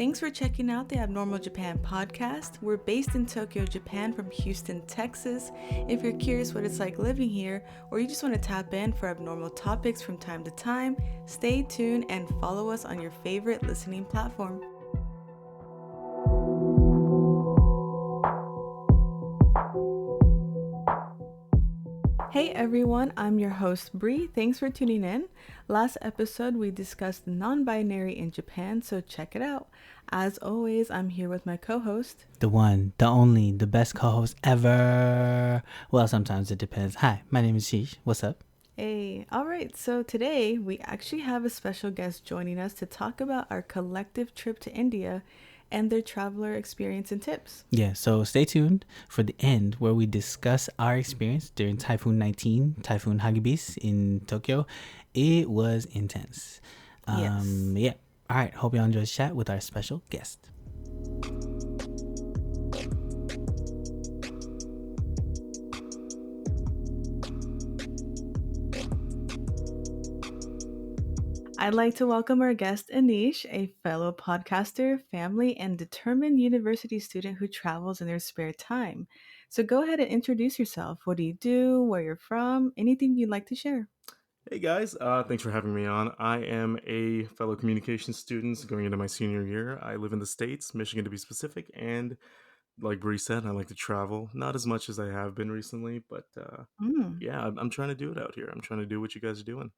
Thanks for checking out the Abnormal Japan podcast. We're based in Tokyo, Japan from Houston, Texas. If you're curious what it's like living here, or you just want to tap in for abnormal topics from time to time, stay tuned and follow us on your favorite listening platform. Hey everyone, I'm your host Bree. Thanks for tuning in. Last episode we discussed non-binary in Japan, so check it out. As always, I'm here with my co-host. The one, the only, the best co-host ever. Well, sometimes it depends. Hi, my name is Shiv. What's up? Hey, all right, so today we actually have a special guest joining us to talk about our collective trip to India and their traveler experience and tips. Yeah, so stay tuned for the end where we discuss our experience during Typhoon 19, Typhoon Hagibis in Tokyo. It was intense. Yes. Yeah. All right, hope y'all enjoy the chat with our special guest. I'd like to welcome our guest, Aneesh, a fellow podcaster, family, and determined university student who travels in their spare time. So go ahead and introduce yourself. What do you do? Where you're from? Anything you'd like to share? Hey guys, thanks for having me on. I am a fellow communications student going into my senior year. I live in the States, Michigan to be specific, and like Bree said, I like to travel. Not as much as I have been recently, but Mm. yeah, I'm trying to do it out here. I'm trying to do what you guys are doing.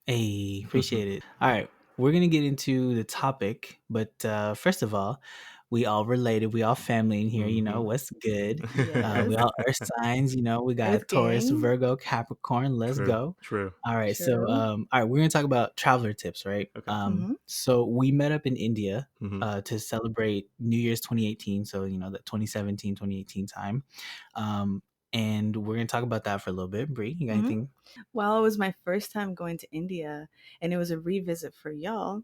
Hey, appreciate it. All right, we're going to get into the topic, but first of all, we all related. We all family in here. You know, what's good? Yes. We all earth signs. You know, we Earth got Taurus, gang. Virgo, Capricorn. Let's True, go. true. All right, so True. all right, we're going to talk about traveler tips, right? Okay. So we met up in India Mhm. to celebrate New Year's 2018. So, you know, the 2017, 2018 time. And we're going to talk about that for a little bit. Bree, you got anything? Well, it was my first time going to India and it was a revisit for y'all.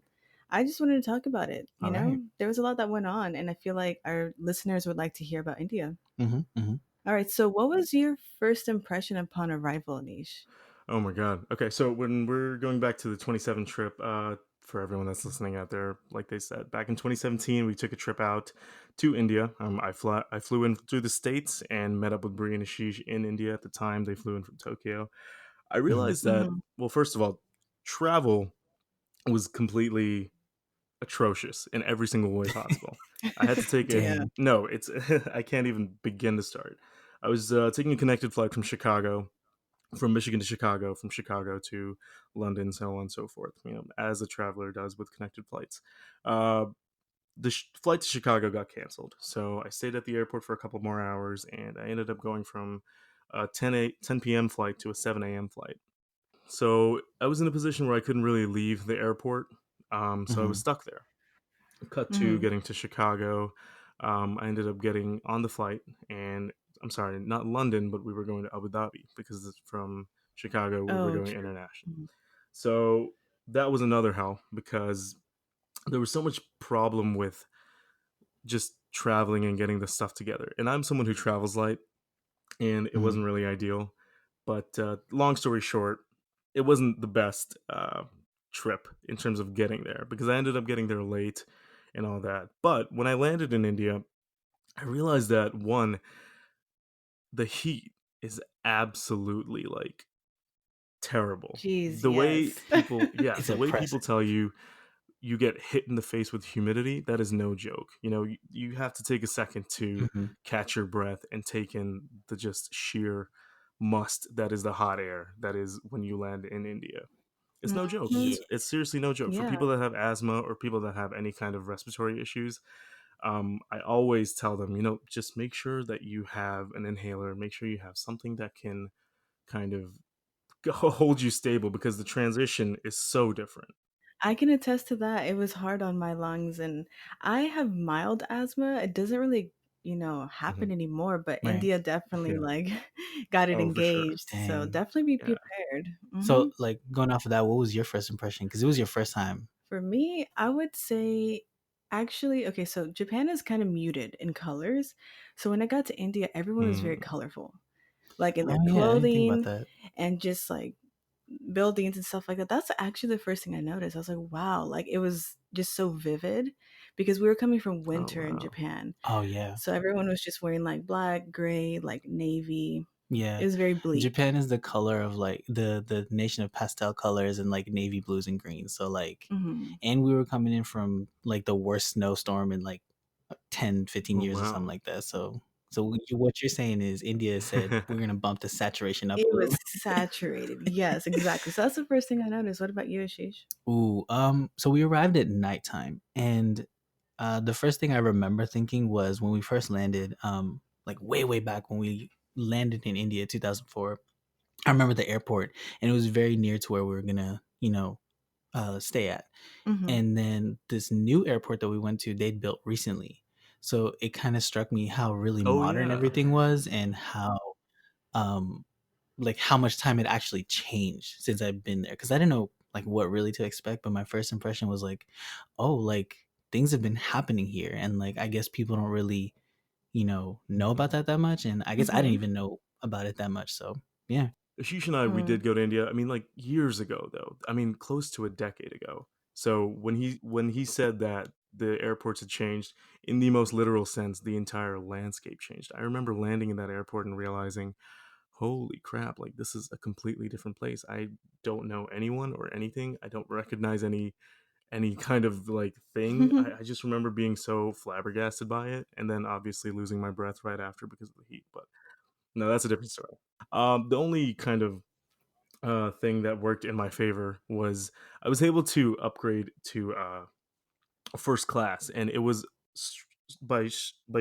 I just wanted to talk about it. All right. There was a lot that went on, and I feel like our listeners would like to hear about India. Mm-hmm. All right, so what was your first impression upon arrival, Anish? Oh my God. Okay, so when we're going back to the 27 trip, for everyone that's listening out there, like they said, back in 2017, we took a trip out to India. I flew in through the States and met up with Bree and Ashish in India at the time. They flew in from Tokyo. I realized that, Mhm. well, first of all, travel was completely atrocious in every single way possible. I had to take a Yeah. Dang. no, it's I can't even begin to start. I was taking a connected flight from Michigan to Chicago, from Chicago to London, so on and so forth. You know, as a traveler does with connected flights. Uh, the flight to Chicago got canceled, so I stayed at the airport for a couple more hours, and I ended up going from a 10 p.m. flight to a 7 a.m. flight. So I was in a position where I couldn't really leave the airport, so I was Mhm. stuck there. Cut to Mhm. getting to Chicago. I ended up getting on the flight, and I'm sorry, not London, but we were going to Abu Dhabi because it's from Chicago we were Oh, going true. international. Mhm. So that was another hell because there was so much problem with just traveling and getting the stuff together. And I'm someone who travels light, and it Mhm. wasn't really ideal. But long story short, it wasn't the best trip in terms of getting there because I ended up getting there late and all that. But when I landed in India, I realized that one, the heat is absolutely like terrible. Jeez, The way yes. people, yeah, It's the way people oppressive. tell you you get hit in the face with humidity, that is no joke. You know, you have to take a second to Mhm. catch your breath and take in the just sheer must that is the hot air that is when you land in India. It's no joke. Mhm. Yeah. It's seriously no joke. For Yeah. people that have asthma or people that have any kind of respiratory issues, I always tell them, you know, just make sure that you have an inhaler. Make sure you have something that can kind of hold you stable because the transition is so different. I can attest to that. It was hard on my lungs, and I have mild asthma. It doesn't really, happen Mhm. anymore, but Right. India definitely Yeah. like got it Oh, for sure. engaged. So Dang. definitely be Yeah. prepared. So, like, going off of that, what was your first impression? Because it was your first time. For me, I would say actually, okay, so Japan is kind of muted in colors. So when I got to India, everyone was very Mm. colorful, like in their Oh yeah, I didn't think about clothing that. and just like buildings and stuff like that. That's actually the first thing I noticed. I was like, wow, like it was just so vivid because we were coming from Oh winter in wow. Japan. Oh yeah. So everyone was just wearing like black, gray, like navy. Yeah. It was very bleak. Japan is the color of like the nation of pastel colors and like navy blues and greens. So like, Hmm. and we were coming in from like the worst snowstorm in like 10, 15 Oh years or something wow. like that. So what you're saying is India said we're going to bump the saturation up It a little was bit. saturated. Yes, exactly. So that's the first thing I noticed. What about you, Ashish? Ooh, so we arrived at nighttime, and the first thing I remember thinking was when we first landed, like way way back when we landed in India, 2004. I remember the airport, and it was very near to where we were gonna, stay at. Hmm. And then this new airport that we went to, they'd built recently, so it kind of struck me how really Oh modern yeah. everything was, and how um like how much time had actually changed since I've been there, because I didn't know like what really to expect. But my first impression was like, oh, like things have been happening here, and like I guess people don't really know about that much, and I guess I didn't Hmm. even know about it that much. So yeah. Ashish and I, we did go to India. I mean, like years ago, though. I mean, close to a decade ago. So when he said that the airports had changed in the most literal sense, the entire landscape changed. I remember landing in that airport and realizing, holy crap! Like this is a completely different place. I don't know anyone or anything. I don't recognize any kind of like thing. I just remember being so flabbergasted by it, and then obviously losing my breath right after because of the heat. But no, that's a different story. The only kind of thing that worked in my favor was I was able to upgrade to first class, and it was by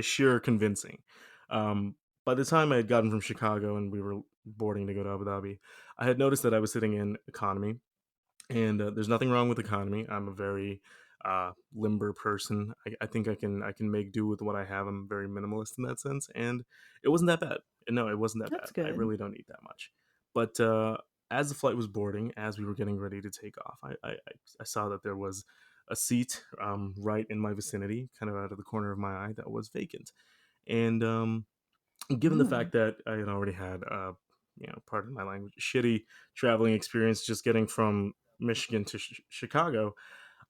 sheer convincing. Um, by the time I had gotten from Chicago and we were boarding to go to Abu Dhabi, I had noticed that I was sitting in economy, and there's nothing wrong with economy. I'm a very limber person. I think I can make do with what I have. I'm very minimalist in that sense, and it wasn't that bad. No, it wasn't that bad. That's I good. really don't need that much. But as the flight was boarding, as we were getting ready to take off, I saw that there was a seat right in my vicinity, kind of out of the corner of my eye, that was vacant. And given the Mm. fact that I had already had, pardon my language, shitty traveling experience just getting from Michigan to Chicago,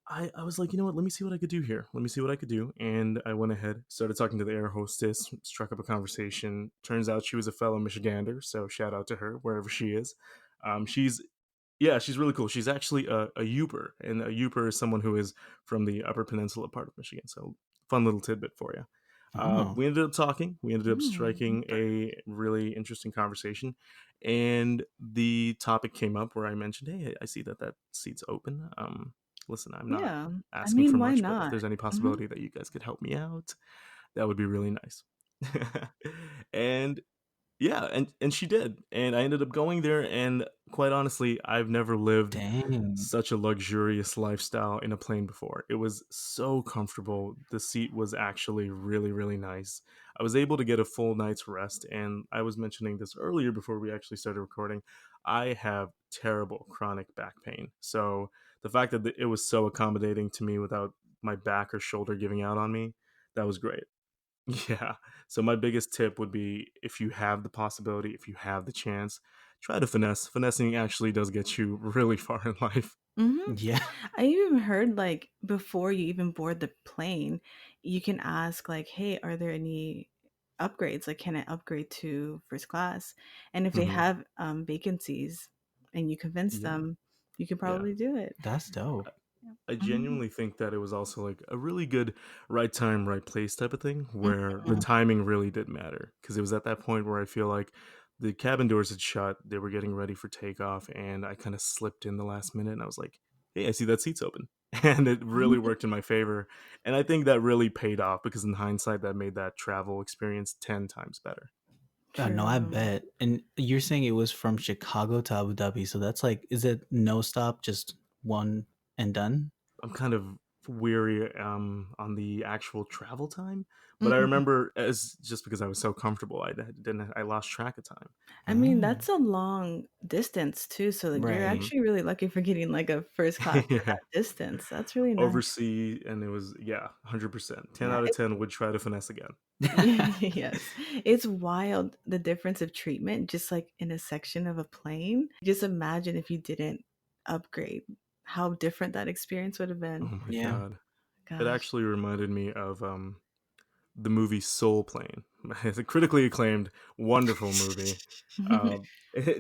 I was like, you know what? Let me see what I could do here. Let me see what I could do. And I went ahead, started talking to the air hostess, struck up a conversation. Turns out she was a fellow Michigander, so shout out to her wherever she is. She's Yeah, she's really cool. She's actually a Uper, and a Uper is someone who is from the Upper Peninsula part of Michigan. So, fun little tidbit for you. Oh. We ended up talking. We ended up Mm. striking a really interesting conversation, and the topic came up where I mentioned, "Hey, I see that seat's open. Listen, I'm not Yeah. I asking for mean, why much, but if not? there's any Hmm. possibility that you guys could help me out, that would be really nice." And yeah, and she did, and I ended up going there, and quite honestly, I've never lived Dang. such a luxurious lifestyle in a plane before. It was so comfortable. The seat was actually really, really nice. I was able to get a full night's rest, and I was mentioning this earlier before we actually started recording. I have terrible chronic back pain. So the fact that it was so accommodating to me without my back or shoulder giving out on me, that was great. Yeah. So my biggest tip would be, if you have the possibility, if you have the chance, try to finesse. Finessing actually does get you really far in life. Hmm. Yeah. I even heard like before you even board the plane, you can ask like, "Hey, are there any upgrades? Like, can I upgrade to first class?" And if they Hmm. have vacancies, and you convince Yeah. them, you can Yeah. probably do it. That's dope. I Mhm. genuinely think that it was also like a really good right time, right place type of thing, where the Mhm. timing really did matter. Because it was at that point where I feel like the cabin doors had shut, they were getting ready for takeoff, and I kind of slipped in the last minute, and I was like, hey, I see that seat's open. And it really Mhm. worked in my favor. And I think that really paid off, because in hindsight, that made that travel experience 10 times better. No, I True. bet. And you're saying it was from Chicago to Abu Dhabi, so that's like, is it no stop, just one and done? I'm kind of weary on the actual travel time, but I Mhm. remember, as just because I was so comfortable, I lost track of time. I mean, Oh, that's a long distance too, so like you're right. Hmm. actually really lucky for getting like a first class for Yeah, that distance. That's really nice. oversea, and it was, yeah, 100%. 10 Yeah, out of 10 would try to finesse again. yes. It's wild the difference of treatment just like in a section of a plane. Just imagine if you didn't upgrade, how different that experience would have been. Oh my Yeah. god. It Gosh. actually reminded me of the movie Soul Plane. It's a critically acclaimed, wonderful movie.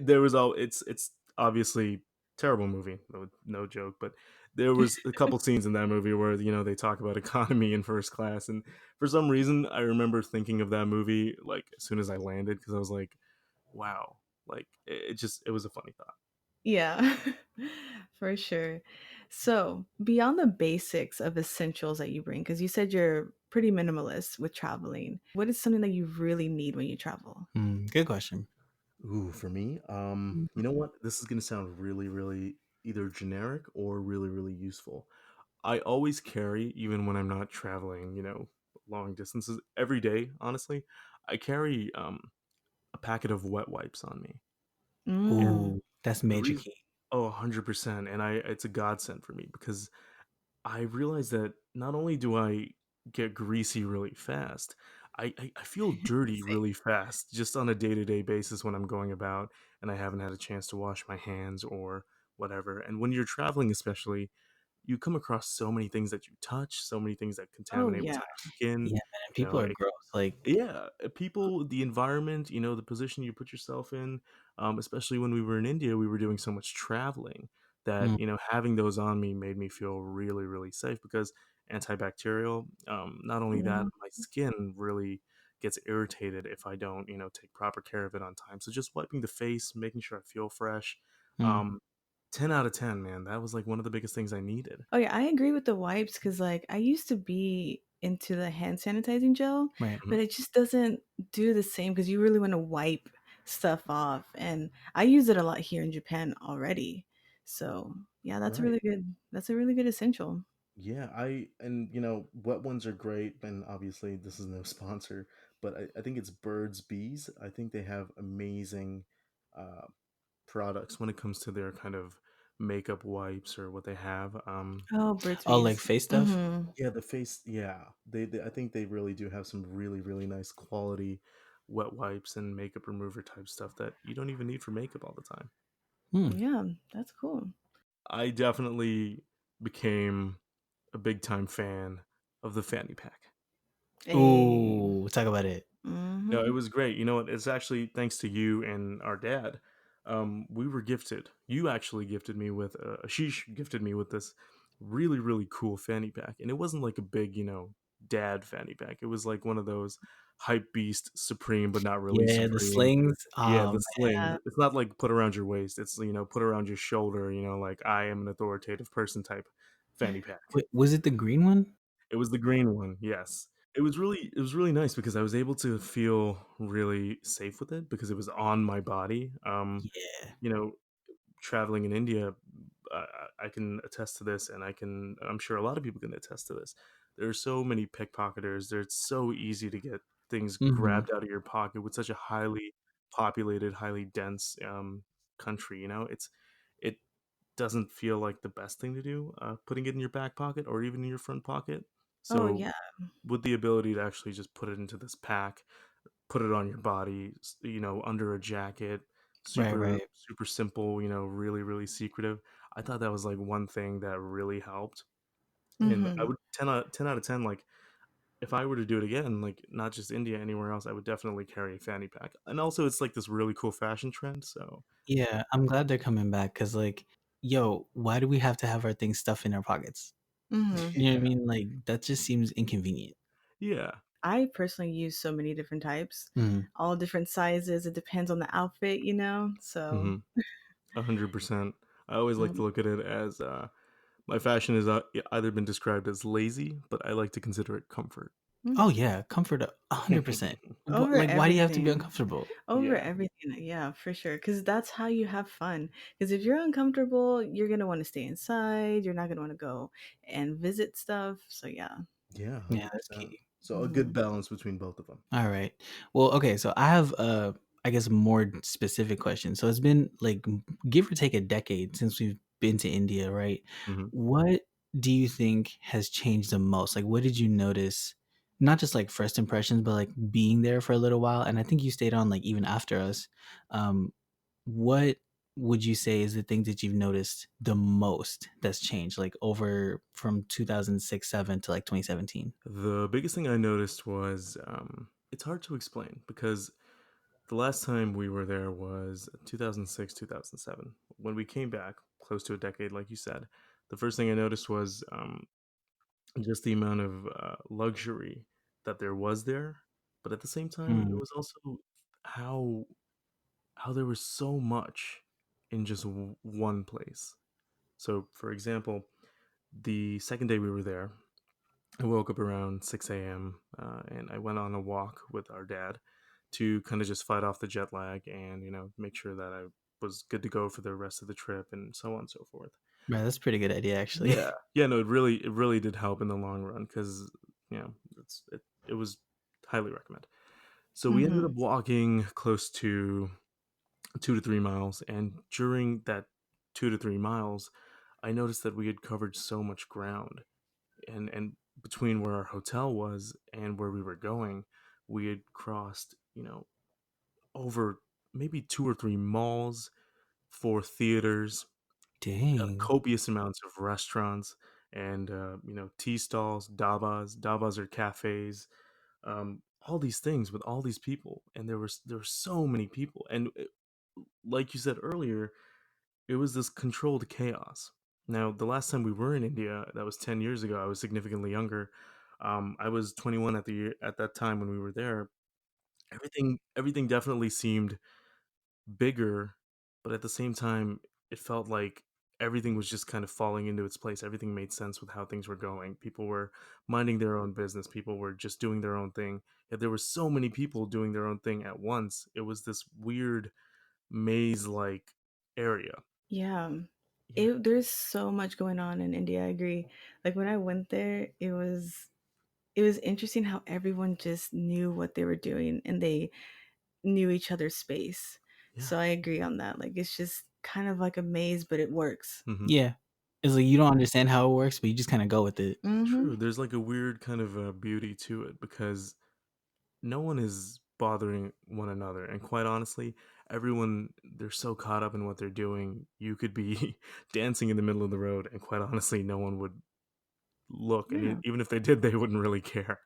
There was all it's obviously terrible movie, no joke, but there was a couple scenes in that movie where they talk about economy in first class, and for some reason I remember thinking of that movie like as soon as I landed because I was like, wow, like it was a funny thought. Yeah, for sure. So, beyond the basics of essentials that you bring, because you said you're pretty minimalist with traveling, what is something that you really need when you travel? Good question. Ooh, for me, you know Mhm. what? This is gonna sound really, really either generic or really, really useful. I always carry, even when I'm not traveling, long distances every day, honestly, I carry a packet of wet wipes on me. And Mm. Ooh, that's the major reason, key. oh, 100%. And it's a godsend for me because I realize that not only do I get greasy really fast, I feel dirty Same. really fast just on a day to day basis when I'm going about and I haven't had a chance to wash my hands or whatever. And when you're traveling, especially, you come across so many things that you touch, so many things that Oh, contaminate what's yeah. on your skin. Yeah, man, and You people know, are gross. Like, yeah, people, the environment, the position you put yourself in, especially when we were in India, we were doing so much traveling that, mm, having those on me made me feel really, really safe because antibacterial, not only that, Mhm. my skin really gets irritated if I don't, take proper care of it on time. So just wiping the face, making sure I feel fresh, mm, um, 10 out of 10, man. That was like one of the biggest things I needed. Oh, yeah, I agree with the wipes because, like, I used to be into the hand sanitizing gel, right. Mhm. but it just doesn't do the same because you really want to wipe stuff off. And I use it a lot here in Japan already. So, yeah, Right. that's a really good essential. Yeah, and wet ones are great, and obviously this is no sponsor, but I think it's Birds Bees. I think they have amazing uh, products when it comes to their kind of makeup wipes or what they have. Oh, Burt's Oh, like Bees. face stuff? Mm-hmm. Yeah, the face. Yeah, I think they really do have some really really nice quality wet wipes and makeup remover type stuff that you don't even need for makeup all the time. Hmm. Yeah, that's cool. I definitely became a big time fan of the fanny pack. Hey. Ooh, talk about it. No, it Mm-hmm. was great. You know what? It's actually thanks to you and our dad. We were gifted. You actually gifted me with Ashish gifted me with this really really cool fanny pack, and it wasn't like a big dad fanny pack. It was like one of those hype beast supreme, but not really Yeah, the supreme. slings. Yeah, Oh, the slings. Yeah. It's not like put around your waist. It's put around your shoulder. Like I am an authoritative person type fanny pack. wait, was it the green one? It was the green one, yes. It was really nice because I was able to feel really safe with it because it was on my body. Yeah. You know, traveling in India, I can attest to this, and I'm sure a lot of people can attest to this. There are so many pickpocketers. It's so easy to get things Mhm. grabbed out of your pocket with such a highly populated, highly dense country. It doesn't feel like the best thing to do, putting it in your back pocket or even in your front pocket. Oh, So yeah. with the ability to actually just put it into this pack, put it on your body, under a jacket, Right, super right. super simple, really really secretive. I thought that was like one thing that really helped, and I Mm-hmm. would 10 out of 10. Like if I were to do it again, like not just India, anywhere else, I would definitely carry a fanny pack. And also, it's like this really cool fashion trend. So Yeah, I'm glad they're coming back because, like, yo, why do we have to have our things stuffed in our pockets? Mm-hmm. You know what I yeah, mean? Like, that just seems inconvenient. yeah, I personally use so many different types, Mhm. all different sizes. It depends on the outfit, you know? So, hmm 100%. I always like mm, to look at it as my fashion has either been described as lazy, but I like to consider it comfort. mm. Oh, yeah, comfort 100%. What, Over like, why do you have to be everything. uncomfortable? Over Yeah, everything. Yeah, for sure. Because that's how you have fun. Because if you're uncomfortable, you're going to want to stay inside. You're not going to want to go and visit stuff. So, yeah. yeah, Yeah, that's 100%. key. So a good Hmm. balance between both of them. All right. Well, okay, so I have I guess more specific questions. So it's been like give or take a decade since we've been to India, right? hmm What do you think has changed the most? Like what did you notice? Not just like first impressions, but like being there for a little while. And I think you stayed on like even after us. Um what would you say is the thing that you've noticed the most that's changed, like over from 2006 7 to like 2017? The biggest thing I noticed was it's hard to explain because the last time we were there was 2006, 2007. When we came back, close to a decade, like you said, the first thing I noticed was just the amount of luxury that there was there. But at the same time, it Mm, was also how how there was so much in just one place. So, for example, the second day we were there, I woke up around 6 a.m. And I went on a walk with our dad to kind of just fight off the jet lag and, make sure that I was good to go for the rest of the trip and so on and so forth. right, that's a pretty good idea, actually. Yeah. Yeah, no, it really did help in the long run because, it was highly recommend. So we ended Mm-hmm. up walking close to 2 to 3 miles. And during that 2 to 3 miles, I noticed that we had covered so much ground and between where our hotel was and where we were going, we had crossed, over maybe 2 or 3 malls, 4 theaters, Dang. copious amounts of restaurants, and tea stalls, dabas are cafes, all these things with all these people, and there were so many people, and like you said earlier, it was this controlled chaos. Now, the last time we were in India, that was 10 years ago. I was significantly younger. I was 21 at that time when we were there. Everything definitely seemed bigger, but at the same time, it felt like everything was just kind of falling into its place. Everything made sense with how things were going. People were minding their own business. People were just doing their own thing. Yet there were so many people doing their own thing at once. It was this weird maze-like area. Yeah. Yeah. There's so much going on in India, I agree. Like when I went there, it was interesting how everyone just knew what they were doing and they knew each other's space. Yeah. So I agree on that. Like it's just kind of like a maze, but it works. Mhm. Yeah. It's like you don't understand how it works, but you just kind of go with it. Mm-hmm. True. There's like a weird kind of beauty to it because no one is bothering one another. And quite honestly, everyone, they're so caught up in what they're doing. You could be dancing in the middle of the road, and quite honestly, no one would look. And Yeah. even if they did, they wouldn't really care.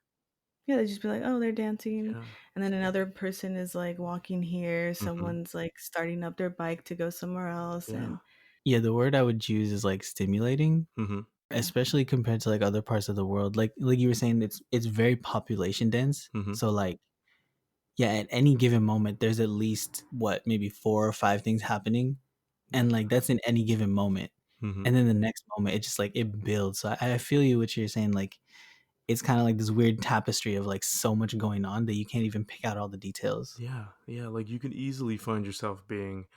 Yeah, they just be like, oh, they're dancing. Yeah. And then another person is like walking here. Hmm. Someone's like starting up their bike to go somewhere else. Yeah. And Yeah, the word I would choose is like stimulating, Hmm. yeah. especially compared to like other parts of the world. Like you were saying, it's very population dense. Hmm. So like yeah, at any given moment, there's at least what maybe 4 or 5 things happening, Yeah. and like that's in any given moment. Hmm. And then the next moment, it just like it builds. So I feel you what you're saying. Like it's kind of like this weird tapestry of like so much going on that you can't even pick out all the details. Yeah, yeah, like you can easily find yourself being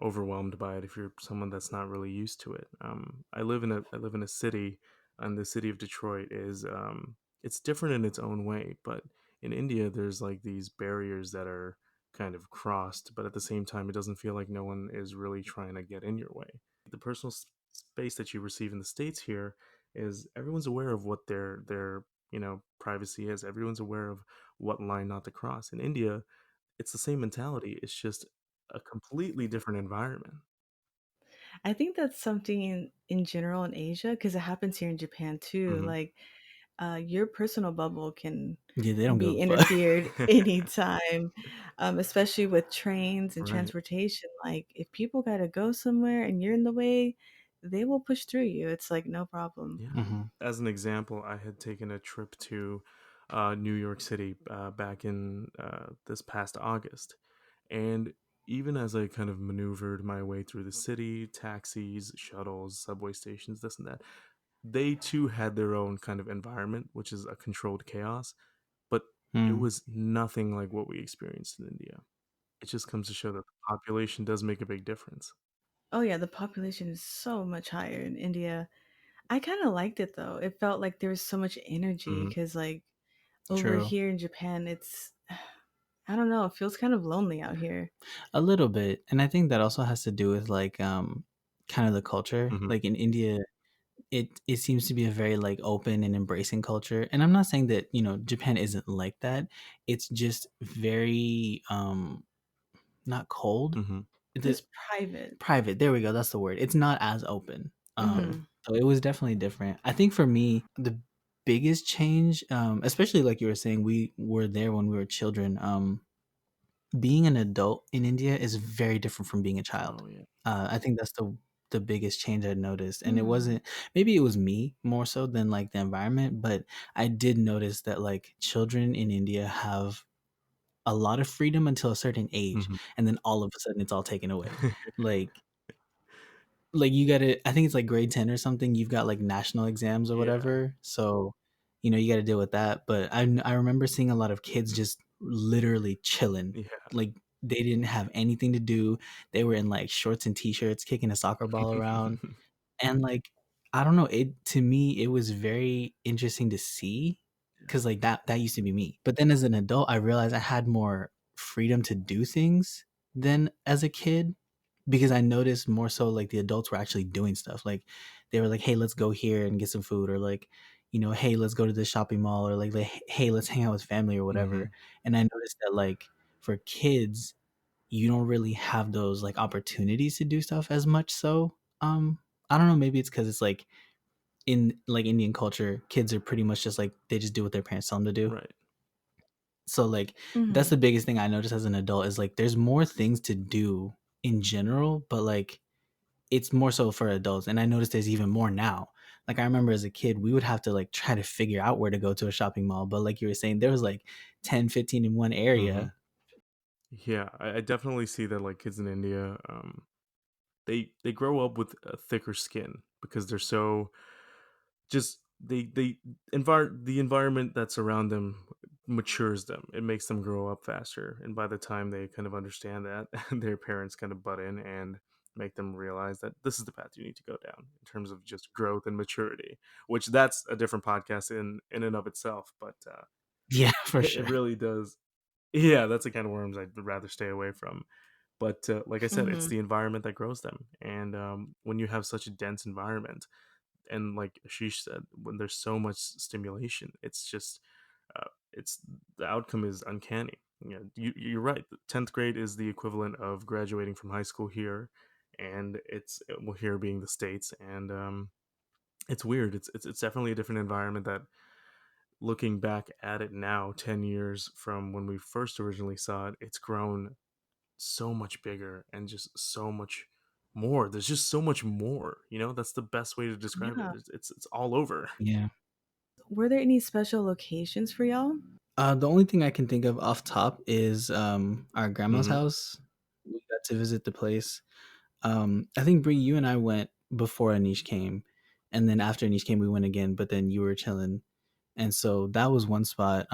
overwhelmed by it if you're someone that's not really used to it. I live in a city, and the city of Detroit is it's different in its own way. But in India, there's like these barriers that are kind of crossed, but at the same time, it doesn't feel like no one is really trying to get in your way. The personal space that you receive in the states here is everyone's aware of what their privacy is. Everyone's aware of what line not to cross. In India, it's the same mentality, it's just a completely different environment. I think that's something in general in Asia because it happens here in Japan too. Mhm. Like your personal bubble can Yeah, they don't give be a fuck. interfered anytime, especially with trains and Right. transportation. Like if people got to go somewhere and you're in the way, they will push through you. It's like no problem. Yeah. Hmm. As an example, I had taken a trip to New York City back in this past August. And even as I kind of maneuvered my way through the city, taxis, shuttles, subway stations, this and that, they too had their own kind of environment, which is a controlled chaos. But it Mm, was nothing like what we experienced in India. It just comes to show that the population does make a big difference. Oh yeah, the population is so much higher in India. I kind of liked it though. It felt like there was so much energy Mhm. because like over true. here in Japan, it's I don't know, it feels kind of lonely out here. A little bit. And I think that also has to do with like kind of the culture. Mhm. Like in India, it seems to be a very like open and embracing culture. And I'm not saying that, Japan isn't like that. It's just very not cold, Mhm. the Just private. private. There we go. That's the word. It's not as open. Okay. So it was definitely different. I think for me, the biggest change, especially like you were saying, we were there when we were children. Being an adult in India is very different from being a child. Oh yeah. I think that's the biggest change I noticed, and it Mm. wasn't, maybe it was me more so than like the environment, but I did notice that like children in India have a lot of freedom until a certain age, Mhm. and then all of a sudden it's all taken away. Like you gotta, I think it's like grade 10 or something, you've got like national exams or Yeah. whatever, so you gotta deal with that. But I remember seeing a lot of kids just literally chilling, Yeah. like they didn't have anything to do. They were in like shorts and t-shirts kicking a soccer ball around, and like I don't know, it to me it was very interesting to see, because like that used to be me. But then as an adult I realized I had more freedom to do things than as a kid, because I noticed more so like the adults were actually doing stuff. Like they were like, "Hey, let's go here and get some food," or like, "Hey, let's go to the shopping mall," or like, "Hey, let's hang out with family," or whatever. Mhm. And I noticed that like for kids, you don't really have those like opportunities to do stuff as much. So, I don't know. Maybe it's because it's like in like Indian culture, kids are pretty much just like they just do what their parents tell them to do. Right. So like that's Mhm. the biggest thing I noticed as an adult is like there's more things to do in general, but like it's more so for adults, and I noticed there's even more now. Like I remember as a kid, we would have to like try to figure out where to go to a shopping mall, but like you were saying, there was like 10, 15 in one Mhm. area. Yeah, I definitely see that like kids in India, they grow up with a thicker skin because they're so just the environment that's around them matures them. It makes them grow up faster, and by the time they kind of understand that, their parents kind of butt in and make them realize that this is the path you need to go down in terms of just growth and maturity. Which that's a different podcast in and of itself, but Yeah, for it sure. really does. Yeah, that's the kind of worms I'd rather stay away from. But like I said, it's Mhm. the environment that grows them, and when you have such a dense environment and like Ashish said, when there's so much stimulation, it's just it's the outcome is uncanny. You're right. 10th grade is the equivalent of graduating from high school here, and it's well, here being the states, and it's weird. It's definitely a different environment. That looking back at it now, 10 years from when we first originally saw it, it's grown so much bigger and just so much more. There's just so much more. That's the best way to describe it. Yeah. It's all over. Yeah. Were there any special locations for y'all? The only thing I can think of off top is our grandma's Hmm. house. We got to visit the place. I think Bree, you and I went before Anish came, and then after Anish came, we went again. But then you were chilling, and so that was one spot.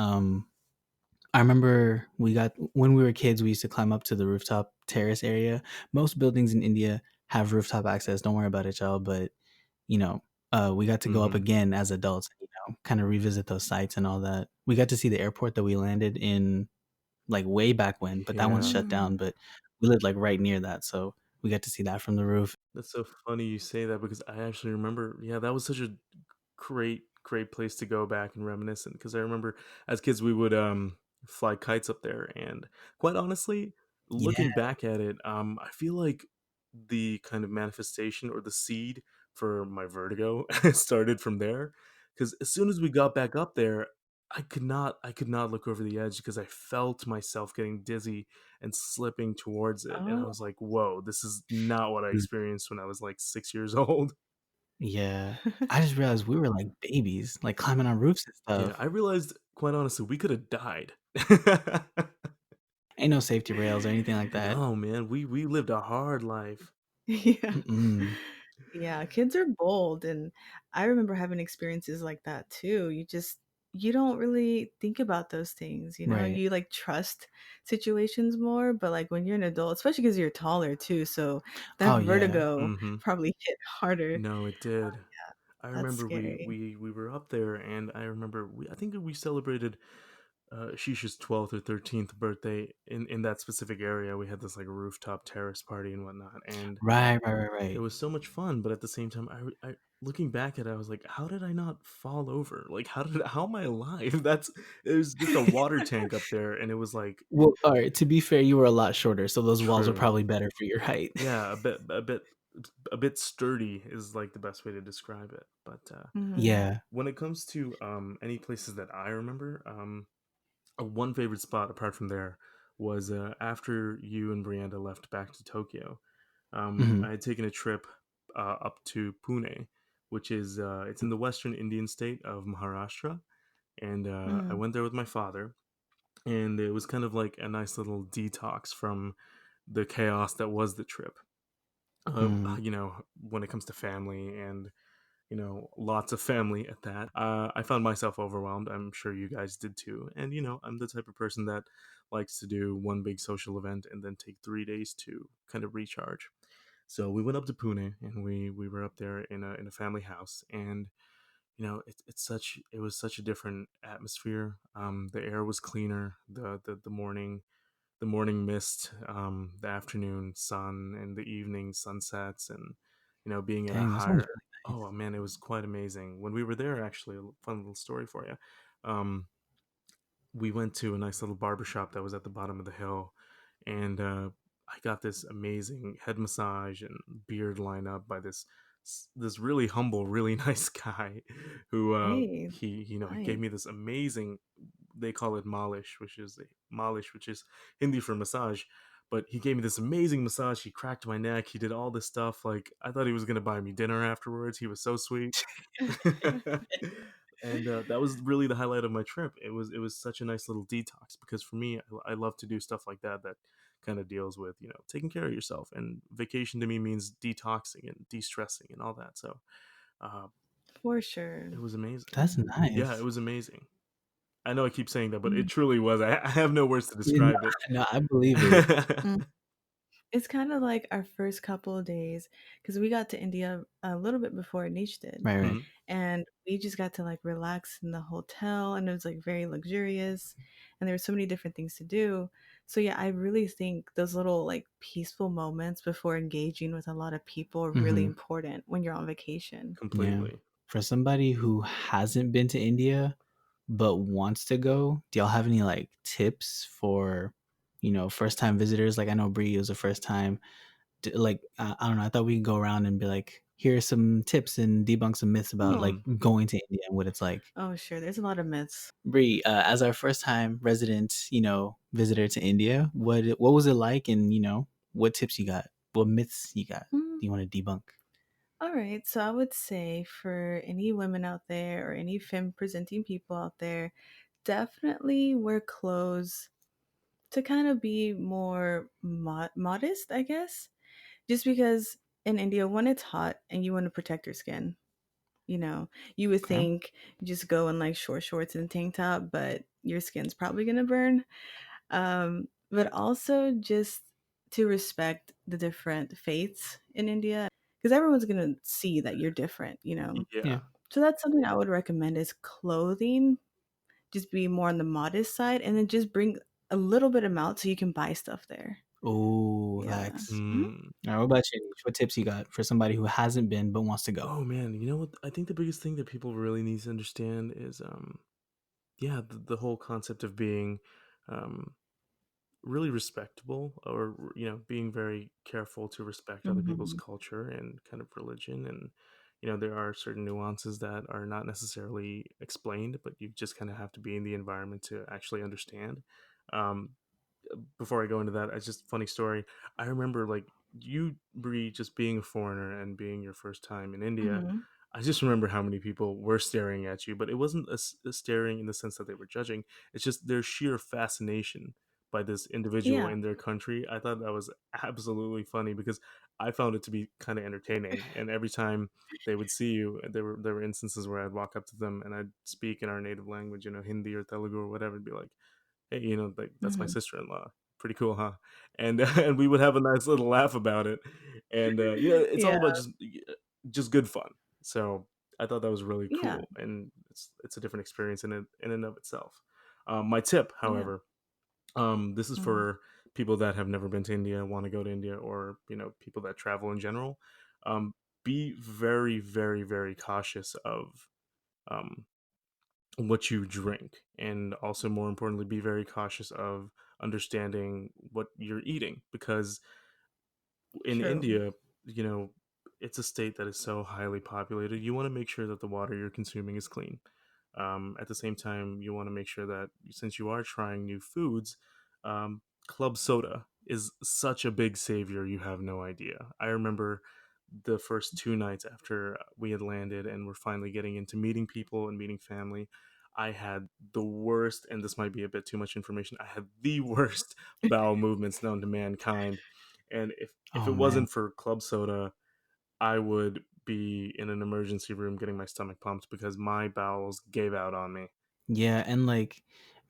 I remember when we were kids, we used to climb up to the rooftop terrace area. Most buildings in India have rooftop access. Don't worry about it, y'all. But you know, we got to go up Hmm. again as adults. Kind of revisit those sites and all that. We got to see the airport that we landed in like way back when, but that one's Yeah. shut down. Mm. But we lived like right near that, so we got to see that from the roof. That's so funny you say that because I actually remember, yeah, that was such a great place to go back and reminiscent because I remember as kids we would fly kites up there, and quite honestly, Yeah. looking back at it, I feel like the kind of manifestation or the seed for my vertigo started from there because as soon as we got back up there, I could not look over the edge because I felt myself getting dizzy and slipping towards it, and I Oh. was like, whoa, this is not what I experienced when I was like 6 years old. Yeah. I just realized we were like babies, like climbing on roofs and Yeah, stuff. I realized quite honestly we could have died. Ain't no safety rails or anything like that. No, man, we lived a hard life. Yeah. Mm-mm. Yeah, kids are bold, and I remember having experiences like that too. You don't really think about those things, you know? Right. You like trust situations more, but like when you're an adult, especially because you're taller too, so that Oh yeah. vertigo Mhm. probably hit harder. No, it did. I That's remember we scary. we we were up there, and I remember I think we celebrated. Shisha's 12th or 13th birthday in that specific area. We had this like rooftop terrace party and whatnot, and Right, right, right, it right. was so much fun. But at the same time, I looking back at it, I was like, how did I not fall over? Like, how am I alive? That's it was just a water tank up there, and it was like Well, all right. To be fair, you were a lot shorter, so those walls were true. probably better for your height. Yeah, a bit sturdy is like the best way to describe it. But Mm-hmm. Yeah. when it comes to any places that I remember, one favorite spot apart from there was after you and Brianda left back to Tokyo. Hmm. I had taken a trip up to Pune, which is it's in the western Indian state of Maharashtra, and I Mm-hmm. went there with my father, and it was kind of like a nice little detox from the chaos that was the trip. Mm. You know, when it comes to family and lots of family at that. I found myself overwhelmed. I'm sure you guys did too. And I'm the type of person that likes to do one big social event and then take 3 days to kind of recharge. So we went up to Pune and we were up there in a family house, and it was such a different atmosphere. The air was cleaner. The morning mist, the afternoon sun, and the evening sunsets, and being at a Dang, that sounds higher. really nice. Oh man, it was quite amazing when we were there. Actually, a fun little story for you. Um, we went to a nice little barber shop that was at the bottom of the hill, and I got this amazing head massage and beard line up by this really humble, really nice guy who Hey, he gave nice. me this amazing, they call it malish, which is Hindi for massage. But he gave me this amazing massage. He cracked my neck. He did all this stuff. Like I thought he was gonna buy me dinner afterwards. He was so sweet. And that was really the highlight of my trip. It was such a nice little detox because for me, I love to do stuff like that that kind of deals with taking care of yourself. And vacation to me means detoxing and de-stressing and all that. So uh, For sure. it was amazing. That's Yeah, it nice. was amazing. I know I keep saying that, but it Mm. truly was. I have no words to Yeah, no, describe it. no, I believe it. Mm. It's kind of like our first couple of days because we got to India a little bit before Anish did. Right, right. Mhm. And we just got to like relax in the hotel, and it was like very luxurious, and there were so many different things to do. So yeah, I really think those little like peaceful moments before engaging with a lot of people are really Hmm. important when you're on vacation. Yeah. Completely. For somebody who hasn't been to India but wants to go, do y'all have any like tips for, first time visitors? Like I know Bree was the first time. Like I don't know. I thought we could go around and be like, here are some tips and debunk some myths about like Mhm. going to India and what it's like. Oh sure, there's a lot of myths. Bree, as our first time resident, visitor to India, what was it like, and what tips you got, what myths you got? Mm, Do you want to debunk? all right, so I would say for any women out there or any femme presenting people out there, definitely wear clothes to kind of be more modest, I guess. Just because in India, when it's hot and you want to protect your skin, you know, you would Okay. think you just go in like short shorts and tank top, but your skin's probably gonna burn. But also just to respect the different faiths in India, because everyone's gonna see that you're different. Yeah. Yeah. So that's something I would recommend is clothing. Just be more on the modest side, and then just bring a little bit amount so you can buy stuff there. Oh, Yeah. facts. Mhm. Mm. All right, what about you, Anish? What tips you got for somebody who hasn't been but wants to go? Oh man, you know what? I think the biggest thing that people really need to understand is, yeah, the whole concept of being, um, really respectable, or being very careful to respect other people's Mhm. culture and kind of religion. And there are certain nuances that are not necessarily explained, but you just kind of have to be in the environment to actually understand. um, Before I go into that, it's just a funny story. I remember like you, Bree, just being a foreigner and being your first time in India. Mhm. I just remember how many people were staring at you, but it wasn't a staring in the sense that they were judging. It's just their sheer fascination by this individual Yeah. in their country. I thought that was absolutely funny because I found it to be kind of entertaining. And every time they would see you, there were instances where I'd walk up to them and I'd speak in our native language, Hindi or Telugu or whatever, and be like, hey, like that's my Mhm. sister-in-law. Pretty cool, huh? And and we would have a nice little laugh about it. And it's all Yeah. about just good fun. So I thought that was really Yeah. cool, and it's a different experience in and of itself. My tip, Yeah. however, this is Mm, for people that have never been to India, want to go to India, or people that travel in general. Um, be very, very, very cautious of um, what you drink, and also more importantly, be very cautious of understanding what you're eating, because in true. India, you know, it's a state that is so highly populated. You want to make sure that the water you're consuming is clean. At the same time, you want to make sure that since you are trying new foods, club soda is such a big savior. You have no idea. I remember the first 2 nights after we had landed and we're finally getting into meeting people and meeting family. I had the worst, and this might be a bit too much information. I had the worst bowel movements known to mankind, and if Oh it man. wasn't for club soda, I would be in an emergency room getting my stomach pumped because my bowels gave out on me. Yeah, and like,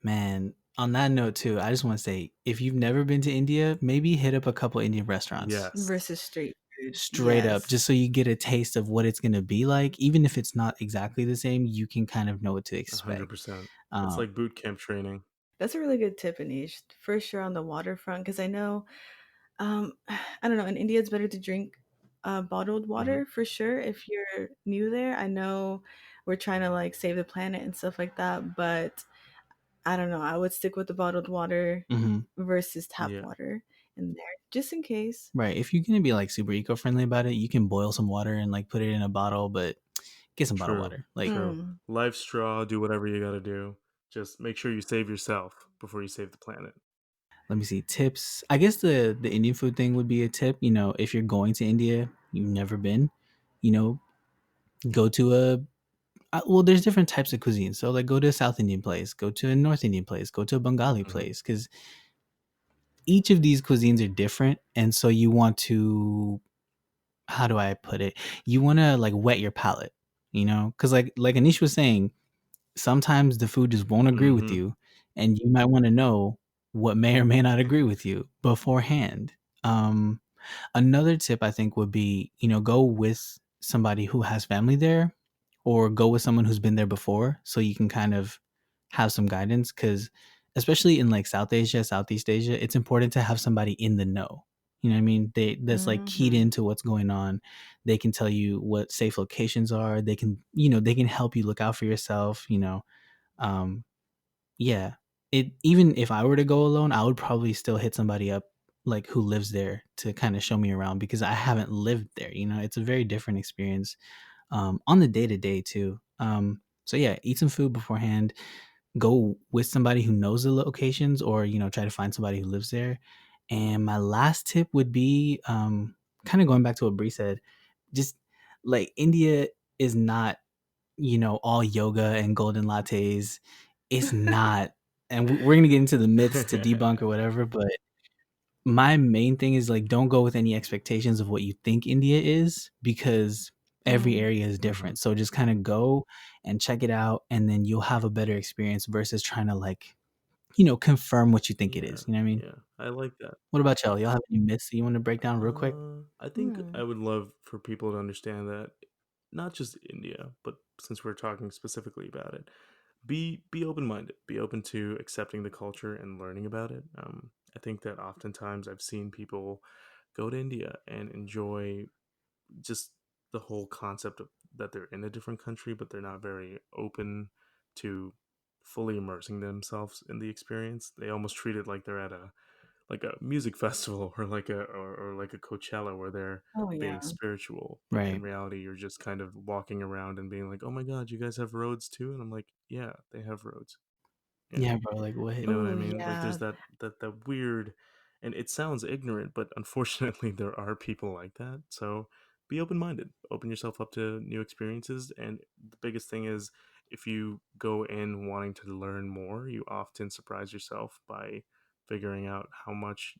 man, on that note too, I just want to say, if you've never been to India, maybe hit up a couple Indian restaurants Yes, Versus street food. straight up, Yes. just so you get a taste of what it's gonna be like. Even if it's not exactly the same, you can kind of know what to expect. 100%. It's Um, like boot camp training. That's a really good tip, Anish. For sure on the waterfront, because I know, I don't know, in India it's better to drink bottled Hmm. water for sure if you're new there. I know we're trying to like save the planet and stuff like that, but I don't know. I would stick with the bottled water mhm. versus tap Yeah, water in there, just in case. Right. If you're gonna be like super eco-friendly about it, you can boil some water and like put it in a bottle, but get some bottled true, water. Like, true. Mm. Life straw, do whatever you got to do. Just make sure you save yourself before you save the planet. let me see tips. I guess the Indian food thing would be a tip. You know, if you're going to India, you've never been, you know, go to a well, there's different types of cuisine. So like, go to a South Indian place, go to a North Indian place, go to a Bengali Hmm. place, because each of these cuisines are different, and so you want to, how do I put it? You want to like wet your palate, you know, because like Anish was saying, sometimes the food just won't agree with Hmm. you, and you might want to know what may or may not agree with you beforehand. Um, Another tip I think would be, go with somebody who has family there, or go with someone who's been there before, so you can kind of have some guidance, cuz especially in like South Asia, Southeast Asia, it's important to have somebody in the know. You know what I mean? That's like keyed Hmm. into what's going on. They can tell you what safe locations are. They can help you look out for yourself. Um yeah. It Even if I were to go alone, I would probably still hit somebody up like who lives there to kind of show me around, because I haven't lived there. It's a very different experience on the day to day too. So yeah, eat some food beforehand. Go with somebody who knows the locations, or try to find somebody who lives there. And my last tip would be kind of going back to what Bree said. Just like, India is not all yoga and golden lattes. It's not. And we're going to get into the myths to debunk or whatever, but my main thing is like, don't go with any expectations of what you think India is, because every Mm. area is Hmm. different. So just kind of go and check it out, and then you'll have a better experience versus trying to like, confirm what you think it Yeah, is. You know what I mean? yeah. I like that. What about y'all? Y'all have any myths that you want to break down real quick? I think I Hmm. would love for people to understand that not just India, but since we're talking specifically about it, be open minded, be open to accepting the culture and learning about it. I think that oftentimes I've seen people go to India and enjoy just the whole concept of that they're in a different country, but they're not very open to fully immersing themselves in the experience. They almost treat it like they're at a music festival, or like a Coachella, where they're Oh being yeah. spiritual, but in Right. reality you're just kind of walking around and being like, "Oh my god, you guys have roads too?" And I'm like, "Yeah, they have roads." Yeah. Yeah, bro. Like, what? You know what I Oh mean? Like there's yeah. that weird, and it sounds ignorant, but unfortunately there are people like that. So be open-minded. Open yourself up to new experiences, and the biggest thing is, if you go in wanting to learn more, you often surprise yourself by figuring out how much,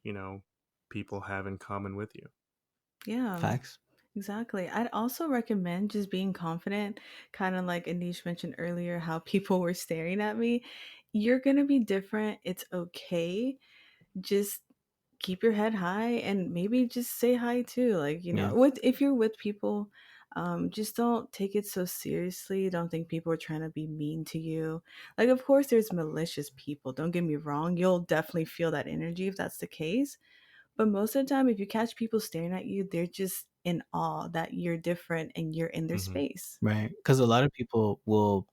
people have in common with you. Yeah. Facts. Exactly. I'd also recommend just being confident, kind of like Anish mentioned earlier, how people were staring at me. You're going to be different. It's okay. Just keep your head high and maybe just say hi too. Like, Yeah. with if you're with people Just don't take it so seriously. Don't think people are trying to be mean to you. Like, of course, there's malicious people. Don't get me wrong. You'll definitely feel that energy if that's the case. But most of the time, if you catch people staring at you, they're just in awe that you're different and you're in their Mm-hmm. space. Right. Because a lot of people will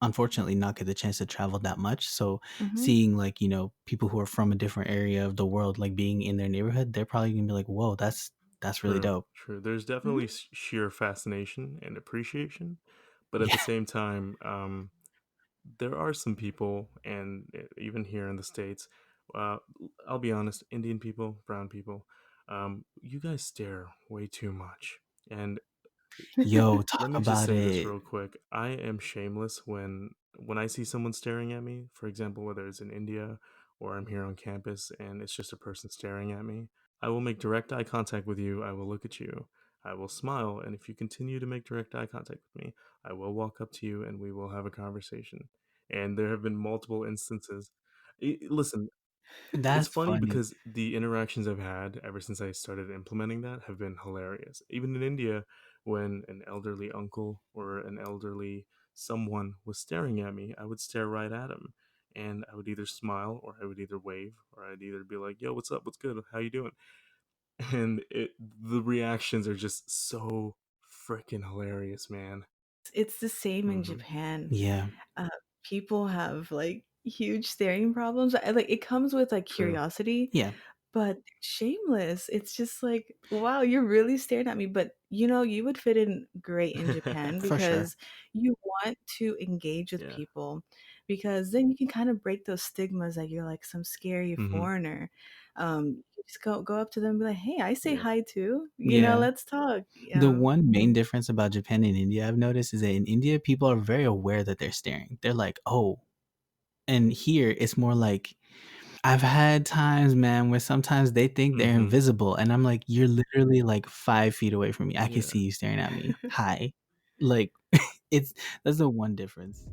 unfortunately not get the chance to travel that much. So Hmm. seeing like, people who are from a different area of the world, like being in their neighborhood, they're probably gonna be like, whoa, that's really True, dope. true. There's Hmm. definitely sheer fascination and appreciation, but at Yeah. the same time, there are some people, and even here in the States, uh, I'll be honest, Indian people, brown people, you guys stare way too much. And Yo, let talk me just about say this it. real quick. I am shameless when I see someone staring at me, for example, whether it's in India or I'm here on campus and it's just a person staring at me. I will make direct eye contact with you. I will look at you. I will smile, and if you continue to make direct eye contact with me, I will walk up to you and we will have a conversation. And there have been multiple instances. Listen, it's That's funny funny. because the interactions I've had ever since I started implementing that have been hilarious. Even in India, when an elderly uncle or an elderly someone was staring at me, I would stare right at him, and I would either smile or I would either wave or I'd either be like, "Yo, what's up? What's good? How you doing?" And the reactions are just so freaking hilarious, man. It's the same in Hmm. Japan. Yeah. uh, People have like huge staring problems. Like it comes with like True. curiosity, Yeah. but shameless. It's just like, wow, you're really staring at me. But you would fit in great in Japan For sure. because you want to engage with Yeah. people because then you can kind of break those stigmas that you're like some scary Hmm. foreigner. You just go up to them and be like, hey, I say Yeah. hi too. Yeah. Let's talk. The Yeah. one main difference about Japan and India I've noticed is that in India, people are very aware that they're staring. They're like, oh. And here, it's more like, I've had times, man, where sometimes they think they're Hmm. invisible. And I'm like, you're literally like 5 feet away from me. I can Yeah. see you staring at me. Hi. Like, it's that's the one difference.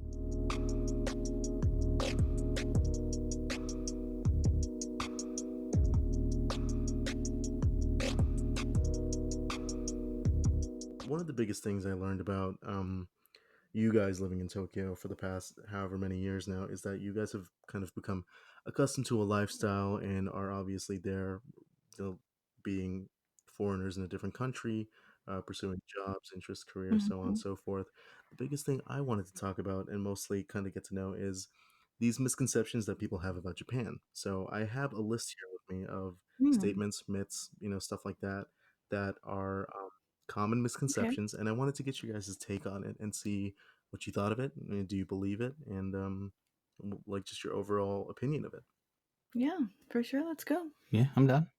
One of the biggest things I learned about you guys living in Tokyo for the past however many years now is that you guys have kind of become accustomed to a lifestyle and are obviously there, being foreigners in a different country, pursuing jobs, interests, careers, so on and Mhm. so forth. The biggest thing I wanted to talk about and mostly kind of get to know is these misconceptions that people have about Japan. So I have a list here with me of Mm, statements, myths, stuff like that that are common okay. misconceptions, and I wanted to get you guys' take on it and see what you thought of it. Do you believe it? And like just your overall opinion of it. Yeah, for sure. Let's go. Yeah, I'm done.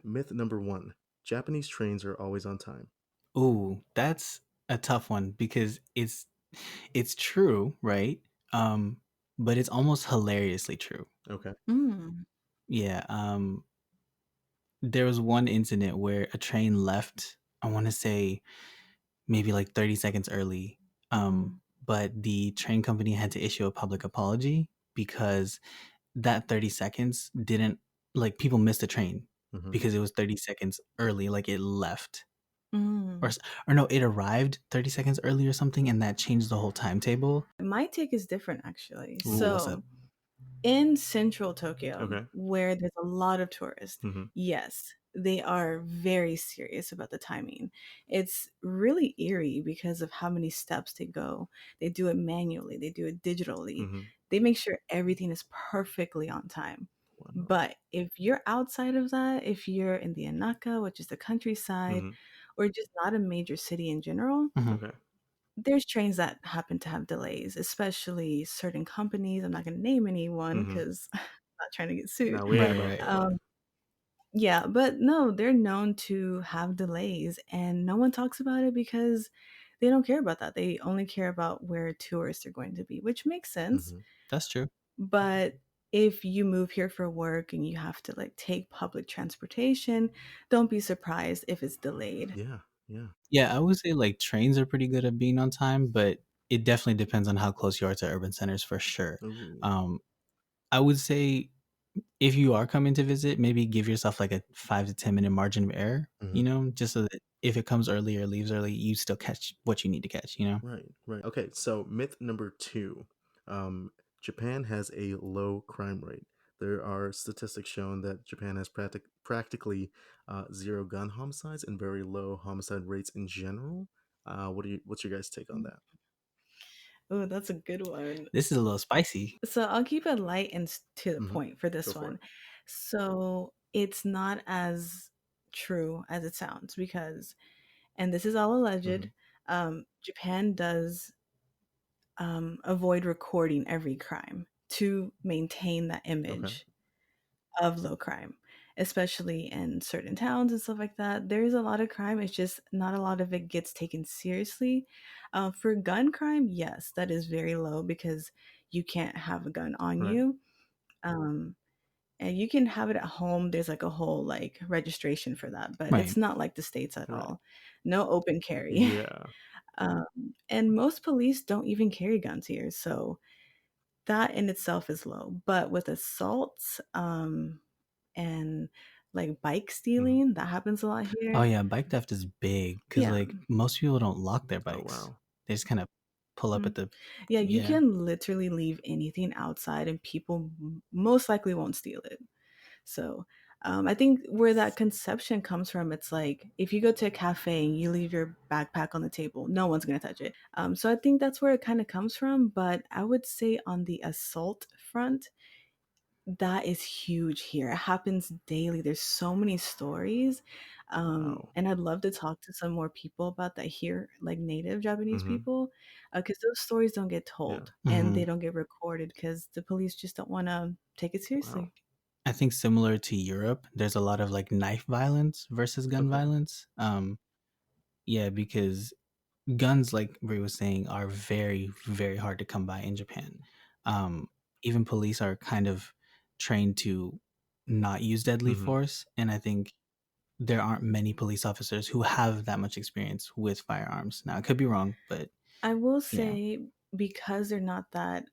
Myth number one: Japanese trains are always on time. Ooh, that's a tough one because it's true, right? Um, but it's almost hilariously true. Okay. Mm, Yeah. There was one incident where a train left, I want to say maybe like 30 seconds early. mm, But the train company had to issue a public apology because that 30 seconds didn't, like, people missed the train Hmm. because it was 30 seconds early, like it left. Or, mm. s- or no, it arrived 30 seconds early or something, and that changed the whole timetable. My take is different, actually. Ooh, what's up? So, in central Tokyo, Okay. where there's a lot of tourists, Hmm. yes, they are very serious about the timing. It's really eerie because of how many steps they go. They do it manually, they do it digitally. Hmm. They make sure everything is perfectly on time. Wow. But if you're outside of that, if you're in the Anaka, which is the countryside, Hmm. or just not a major city in general, Mhm. Okay. there's trains that happen to have delays, especially certain companies. I'm not going to name anyone Hmm. because I'm not trying to get sued. Now we ain't Right, about right. that life. Um, yeah, but no, they're known to have delays, and no one talks about it because they don't care about that. They only care about where tourists are going to be, which makes sense. Hmm. That's true. But if you move here for work and you have to like take public transportation, don't be surprised if it's delayed. Yeah. Yeah. Yeah, I would say like trains are pretty good at being on time, but it definitely depends on how close you are to urban centers for sure. Ooh. Um, I would say if you are coming to visit, maybe give yourself like a 5 to 10 minute margin of error, Hmm. just so that if it comes early or leaves early, you still catch what you need to catch, you know? Right, right. Okay, so myth number two. Um, Japan has a low crime rate. There are statistics showing that Japan has practically zero gun homicides and very low homicide rates in general. What's your guys' take on that? Oh, that's a good one. This is a little spicy. So I'll keep it light and to the Hmm. point for Go this for one. it. So it's not as true as it sounds because, and this is all Hmm. alleged, Japan does avoid recording every crime to maintain that Okay. image of low crime, especially in certain towns and stuff like that. There's a lot of crime. It's just not a lot of it gets taken seriously. For gun crime, yes, that is very low because you can't have a gun on Right. you. Um, and you can have it at home. There's like a whole like registration for that, but Right. it's not like the States at Right. all. No open carry. Yeah. um, and most police don't even carry guns here. So that in itself is low. But with assaults, and like bike Hmm. stealing, that happens a lot Oh here. yeah, bike theft is big because Yeah. like most people don't lock their Oh bikes. wow. They just kind of pull up Mm. at the Yeah, you yeah. can literally leave anything outside and people most likely won't steal it. So, I think where that conception comes from, it's like if you go to a cafe and you leave your backpack on the table, no one's gonna touch it. So I think that's where it kind of comes from. But I would say on the assault front, that is huge here. It happens daily. There's so many stories. Wow. And I'd love to talk to some more people about that here, like native Japanese Hmm. people, because those stories don't get Yeah. told and Hmm. they don't get recorded because the police just don't want to take it Wow. seriously. I think similar to Europe, there's a lot of like knife violence versus gun Okay. violence. Yeah, because guns, like Brie was saying, are very, very hard to come by in Japan. Um, Even police are kind of trained to not use deadly Hmm. force, and I think there aren't many police officers who have that much experience with firearms. Now, I could be wrong, but I will you know, say because they're not that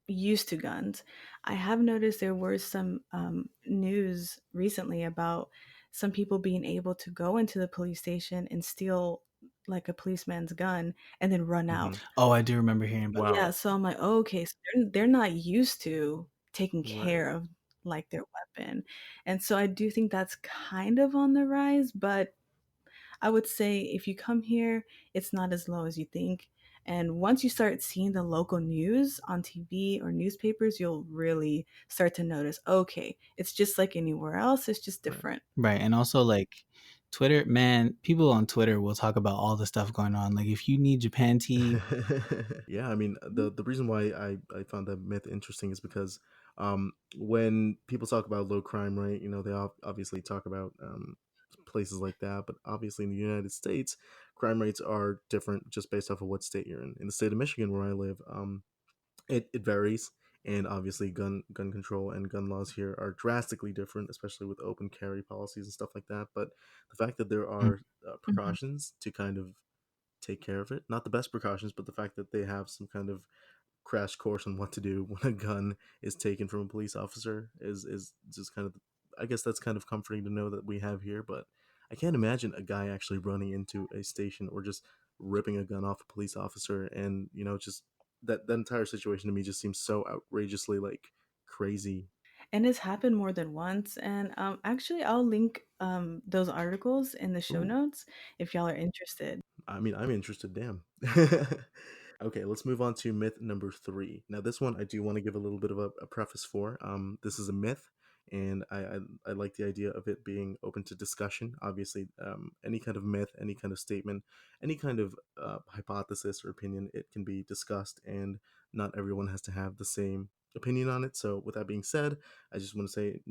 used to guns. I have noticed there were some news recently about some people being able to go into the police station and steal like a policeman's gun and then run Hmm. out. oh, I do remember hearing about Yeah, Wow. that. so I'm like, oh, okay, so they're not used to taking Right. care of like their weapon. And so I do think that's kind of on the rise, but I would say if you come here, it's not as low as you think. And once you start seeing the local news on TV or newspapers, you'll really start to notice, okay, it's just like anywhere else, it's just Right. different. Right, and also like Twitter, man, people on Twitter will talk about all the stuff going on. Like if you need Japan tea, Yeah, I mean the reason why I found that myth interesting is because when people talk about low crime rate, they obviously talk about places like that, but obviously in the United States, crime rates are different just based off of what state you're in. In the state of Michigan, where I live, it varies, and obviously gun control and gun laws here are drastically different, especially with open carry policies and stuff like that. But the fact that there mm, are Mhm. precautions to kind of take care of it. Not the best precautions, but the fact that they have some kind of crash course on what to do when a gun is taken from a police officer is just kind of, I guess that's kind of comforting to know that we have here. But I can't imagine a guy actually running into a station or just ripping a gun off a police officer, and just that entire situation to me just seems so outrageously like crazy. And it's happened more than once. And actually, I'll link those articles in the show Ooh, notes if y'all are interested. I mean, I'm interested. Damn. Okay, let's move on to myth number three. Now, this one I do want to give a little bit of a preface for. This is a myth, and I like the idea of it being open to discussion. Obviously, any kind of myth, any kind of statement, any kind of hypothesis or opinion, it can be discussed, and not everyone has to have the same opinion on it. So, with that being said, I just want to say,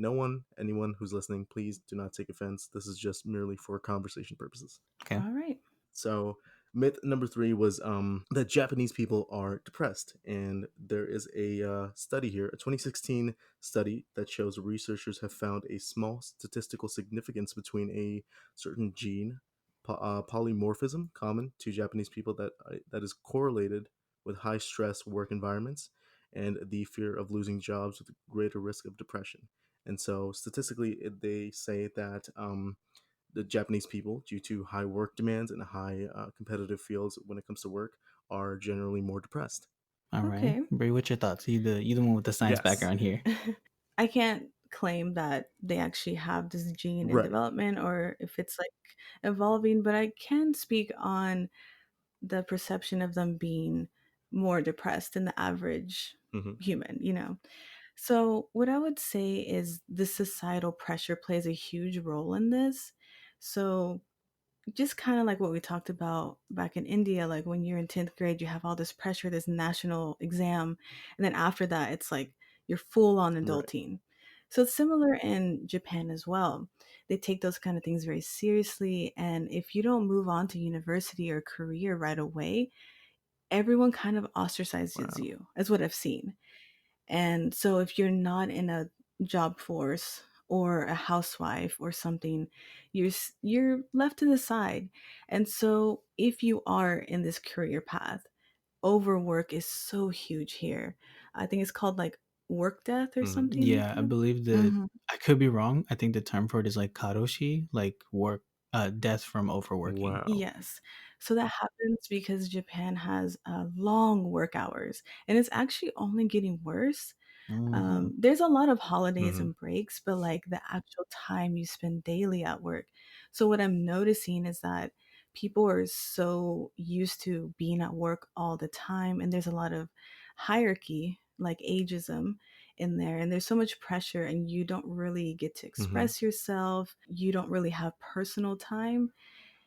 anyone who's listening, please do not take offense. This is just merely for conversation purposes. okay. All right. So myth number three was that Japanese people are depressed, and there is a study here, a 2016 study that shows researchers have found a small statistical significance between a certain gene polymorphism common to Japanese people that is correlated with high stress work environments and the fear of losing jobs with greater risk of depression. And so statistically, they say that the Japanese people, due to high work demands and high competitive fields when it comes to work, are generally more depressed. All right, Okay. Brie, what's your thoughts? You the one with the science Yes. background here. I can't claim that they actually have this gene in Right. development or if it's like evolving, but I can speak on the perception of them being more depressed than the average Hmm. human. So, what I would say is the societal pressure plays a huge role in this. So, just kind of like what we talked about back in India, like when you're in 10th grade, you have all this pressure, this national exam. And then after that, it's like you're full on Right. adulting. So it's similar in Japan as well. They take those kind of things very seriously. And if you don't move on to university or career right away, everyone kind of ostracizes Wow. you, is what I've seen. And so if you're not in a job force or a housewife or something, you're left to the side. And so if you are in this career path, overwork is so huge here. I think it's called like work death or Hmm. something like Yeah, I that. believe that Hmm. I could be wrong. I think the term for it is like karoshi, like work, death from overworking. Wow. Yes. So that happens because Japan has long work hours and it's actually only getting worse. Hmm. There's a lot of holidays Hmm. and breaks, but like the actual time you spend daily at work. So what I'm noticing is that people are so used to being at work all the time, and there's a lot of hierarchy, like ageism in there, and there's so much pressure, and you don't really get to Hmm. express yourself. You don't really have personal time.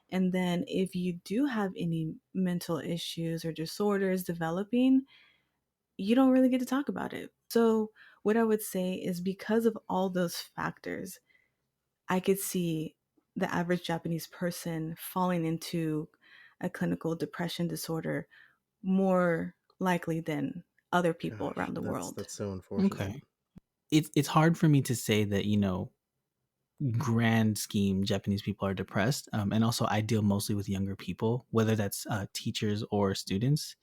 And then if you do have any mental issues or disorders developing, you don't really get to talk about it. So, what I would say is because of all those factors, I could see the average Japanese person falling into a clinical depression disorder more likely than other people Gosh, around the world. that's so unfortunate. Okay. It's hard for me to say that, grand scheme Japanese people are depressed. And also I deal mostly with younger people, whether that's teachers or students.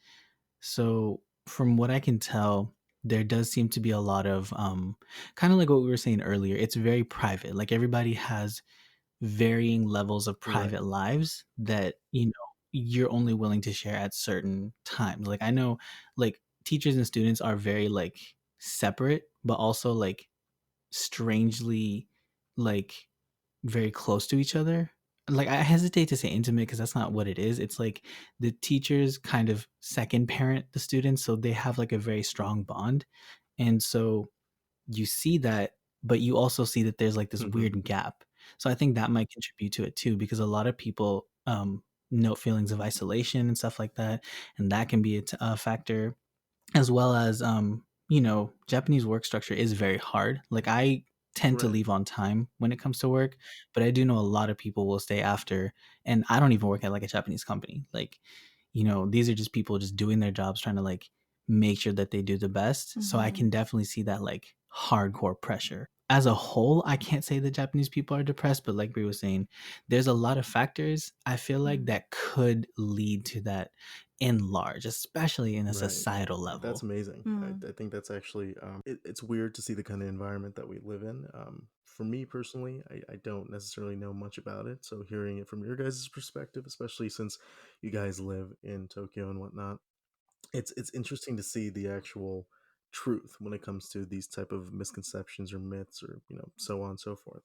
So from what I can tell, there does seem to be a lot of kind of like what we were saying earlier. It's very private. Like everybody has varying levels of Right. private lives that, you're only willing to share at certain times. Like I know like teachers and students are very like separate, but also like strangely like very close to each other. Like I hesitate to say intimate because that's not what it is. It's like the teachers kind of second parent the students, so they have like a very strong bond. And so you see that, but you also see that there's like this Hmm. weird gap. So I think that might contribute to it too, because a lot of people note feelings of isolation and stuff like that, and that can be a factor, as well as Japanese work structure is very hard. Like I tend to Right. leave on time when it comes to work, but I do know a lot of people will stay after, and I don't even work at like a Japanese company. Like, these are just people just doing their jobs, trying to like make sure that they do the best. So I Hmm. can definitely see that like hardcore pressure. As a whole, I can't say that Japanese people are depressed, but like Brie was saying, there's a lot of factors I feel like that could lead to that in large, especially in a Right. societal That's level. amazing. Mm. I think that's actually it's weird to see the kind of environment that we live in. For me personally, I don't necessarily know much about it. So hearing it from your guys' perspective, especially since you guys live in Tokyo and whatnot, it's interesting to see the actual truth when it comes to these type of misconceptions or myths or so on and so forth.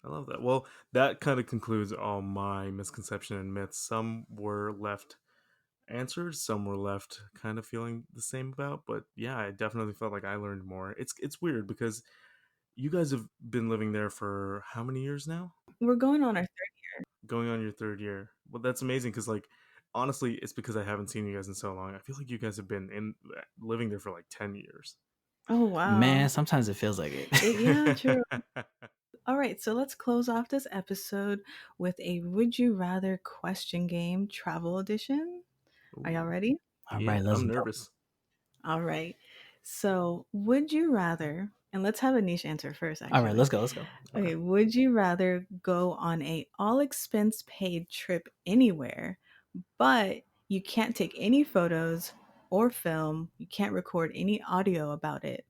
I love that. Well, that kind of concludes all my misconception and myths. Some were left answered, some were left kind of feeling the same about, but yeah, I definitely felt like I learned more. It's weird because you guys have been living there for how many years now? We're going on our Going on your third year. Well, that's amazing because like honestly, it's because I haven't seen you guys in so long. I feel like you guys have been in living there for like 10 years. Oh, Man, wow. sometimes it feels like it. Yeah, true. All right, so let's close off this episode with a Would You Rather question game travel edition. Are y'all Ooh, ready? All yeah, right, let's I'm go. nervous. All right. So, would you rather, and let's have Anish answer first, All right, actually. let's go. Let's go. Okay. Okay, would you rather go on a all expense paid trip anywhere, but you can't take any photos or film, you can't record any audio about it,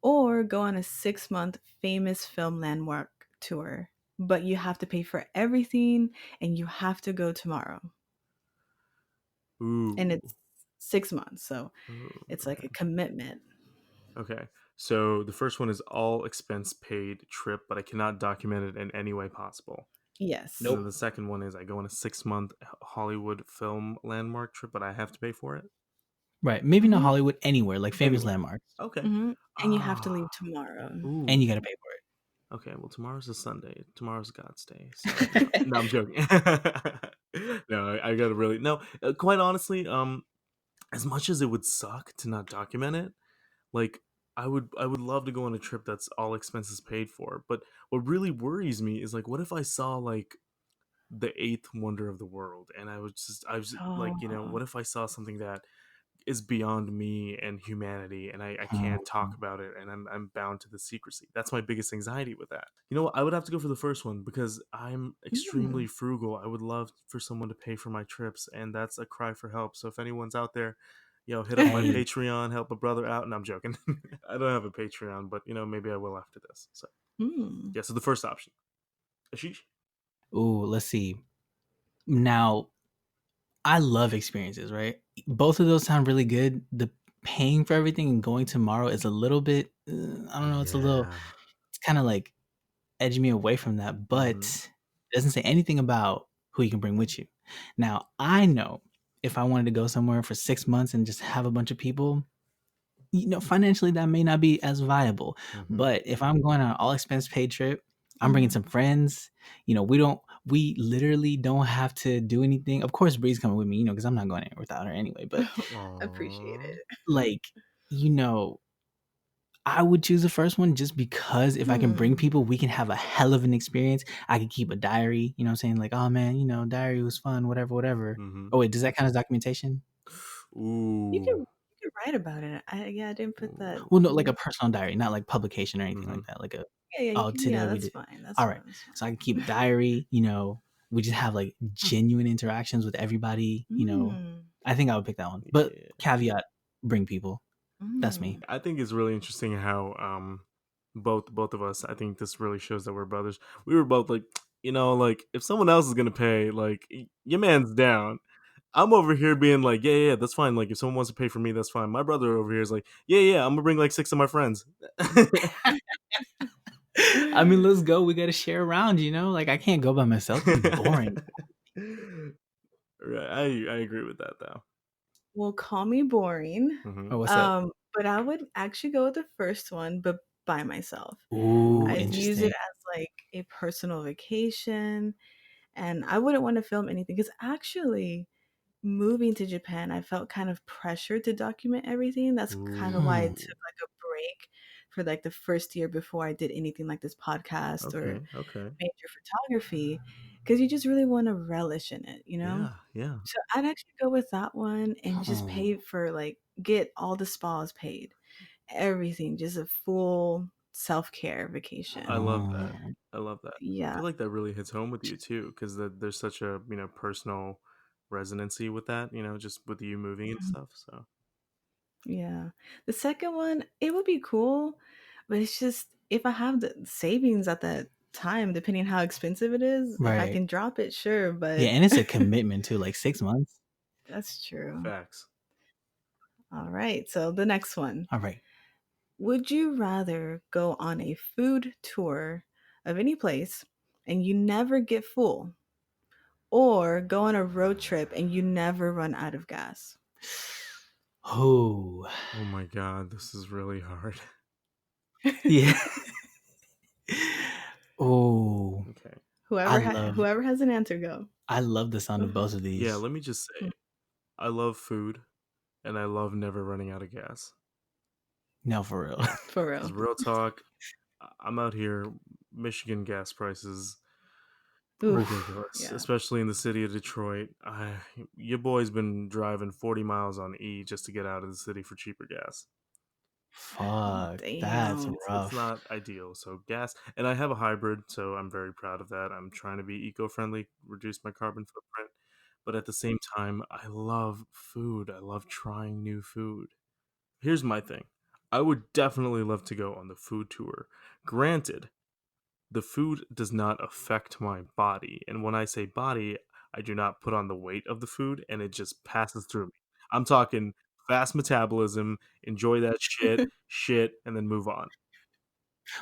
or go on a 6-month famous film landmark tour? but you have to pay for everything and you have to go tomorrow. And Ooh. it's 6 months, so Ooh, it's like a okay. commitment. Okay. So the first one is all expense paid trip, but I cannot document it in any way possible. And Yes. then the second one is I go on a 6 month Hollywood film landmark trip, but I have to pay for it. Right. Maybe not Hmm. Hollywood, anywhere, like famous Anywhere. landmarks. Okay. Hmm. And you have to Ah. leave tomorrow. And Ooh. you gotta pay for it. Okay. Well, tomorrow's a Sunday. Tomorrow's God's day. So no, no I'm joking. No, I gotta really no. Quite honestly, as much as it would suck to not document it, like I would love to go on a trip that's all expenses paid for. But what really worries me is like, what if I saw like the eighth wonder of the world, and I was like, Oh. what if I saw something that is beyond me and humanity, and I can't talk Mm. about it, and I'm bound to the secrecy. That's my biggest anxiety with that. You know what? I would have to go for the first one because I'm extremely Mm. frugal. I would love for someone to pay for my trips, and that's a cry for help. So if anyone's out there, hit up my Hey. Patreon, help a brother out. And I'm joking. I don't have a Patreon, but maybe I will after this. So Mm. yeah, so the first option. Ashish? Ooh, let's see. Now, I love experiences, right? Both of those sound really good. The paying for everything and going tomorrow is a little bit, I don't know, Yeah. it's kind of like edging me away from that, but Mm-hmm. it doesn't say anything about who you can bring with you. Now, I know if I wanted to go somewhere for 6 months and just have a bunch of people, financially that may not be as viable. Mm-hmm. But if I'm going on an all expense paid trip, I'm bringing Mhm. some friends. We literally don't have to do anything. Of course, Bree's coming with me, because I'm not going anywhere without her anyway. But Appreciate Aww. it. like, you know, I would choose the first one just because if I can bring Hmm. people, we can have a hell of an experience. I can keep a diary, what I'm saying? Like, oh man, diary was fun, whatever, whatever. Mm-hmm. Oh wait, does that count as documentation? You can Ooh. you can write about it. Yeah, I didn't put that. Ooh. Well, no, like a personal diary, not like publication or anything Mm-hmm. like that. Like a, Yeah, yeah, you oh, can. Yeah, today we that's did. fine. That's All fine. right. That's So I can fine. keep a diary, we just have like genuine interactions with everybody. Mm. I think I would pick that one. But Yeah. caveat, bring people. That's me. Mm. I think it's really interesting how both of us, I think this really shows that we're brothers. We were both like, like if someone else is gonna pay, like your man's down. I'm over here being like, yeah, yeah, that's fine. Like if someone wants to pay for me, that's fine. My brother over here is like, yeah, yeah, I'm gonna bring like 6 of my friends. I mean, let's go. We got to share around. Like I can't go by myself. It'd be boring. Right, I agree with that though. Well, call me boring. Mm-hmm. Oh, what's up? But I would actually go with the first one, but by myself. Ooh, I'd use it interesting. as like a personal vacation, and I wouldn't want to film anything because actually moving to Japan, I felt kind of pressured to document everything. That's kind of why I Ooh. took like a break for like the first year before I did anything like this podcast or Okay. Okay. major photography, because you just really want to relish in it. Yeah. Yeah. So I'd actually go with that one and just Hmm. pay for like get all the spas paid, everything, just a full self-care vacation. I love that. Hmm. I love that. I Yeah. feel like that really hits home with you too, because there's such a personal resonancy with that. Just with you moving and Mhm. stuff. So Yeah. The second one, it would be cool, but it's just if I have the savings at that time, depending on how expensive it is, if I Right. can drop it, sure, Yeah, but and it's a commitment too, like 6 months. that's true. facts. All right. So the next one. All right. Would you rather go on a food tour of any place and you never get full, or go on a road trip and you never run out of gas? Oh, Oh my god, this is really hard. yeah. Oh, Okay. Whoever has an answer, go. I love the sound Go of for both it. of Yeah, these. let me just Mm. say, I love food, and I love never running out of gas. No, for real. Yeah, For because real. real talk, I'm out here. Michigan gas prices Oof. ridiculous, Yeah. especially in the city of Detroit. Your boy's been driving 40 miles on E just to get out of the city for cheaper gas. Fuck, that's Damn. It's rough. not ideal. So gas, and I have a hybrid, so I'm very proud of that. I'm trying to be eco-friendly, reduce my carbon footprint, but at the same time, I love food. I love trying new food. Here's my thing. I would definitely love to go on the food tour. Granted, the food does not affect my body. And when I say body, I do not put on the weight of the food and it just passes through me. I'm talking fast metabolism, enjoy that shit, and then move on.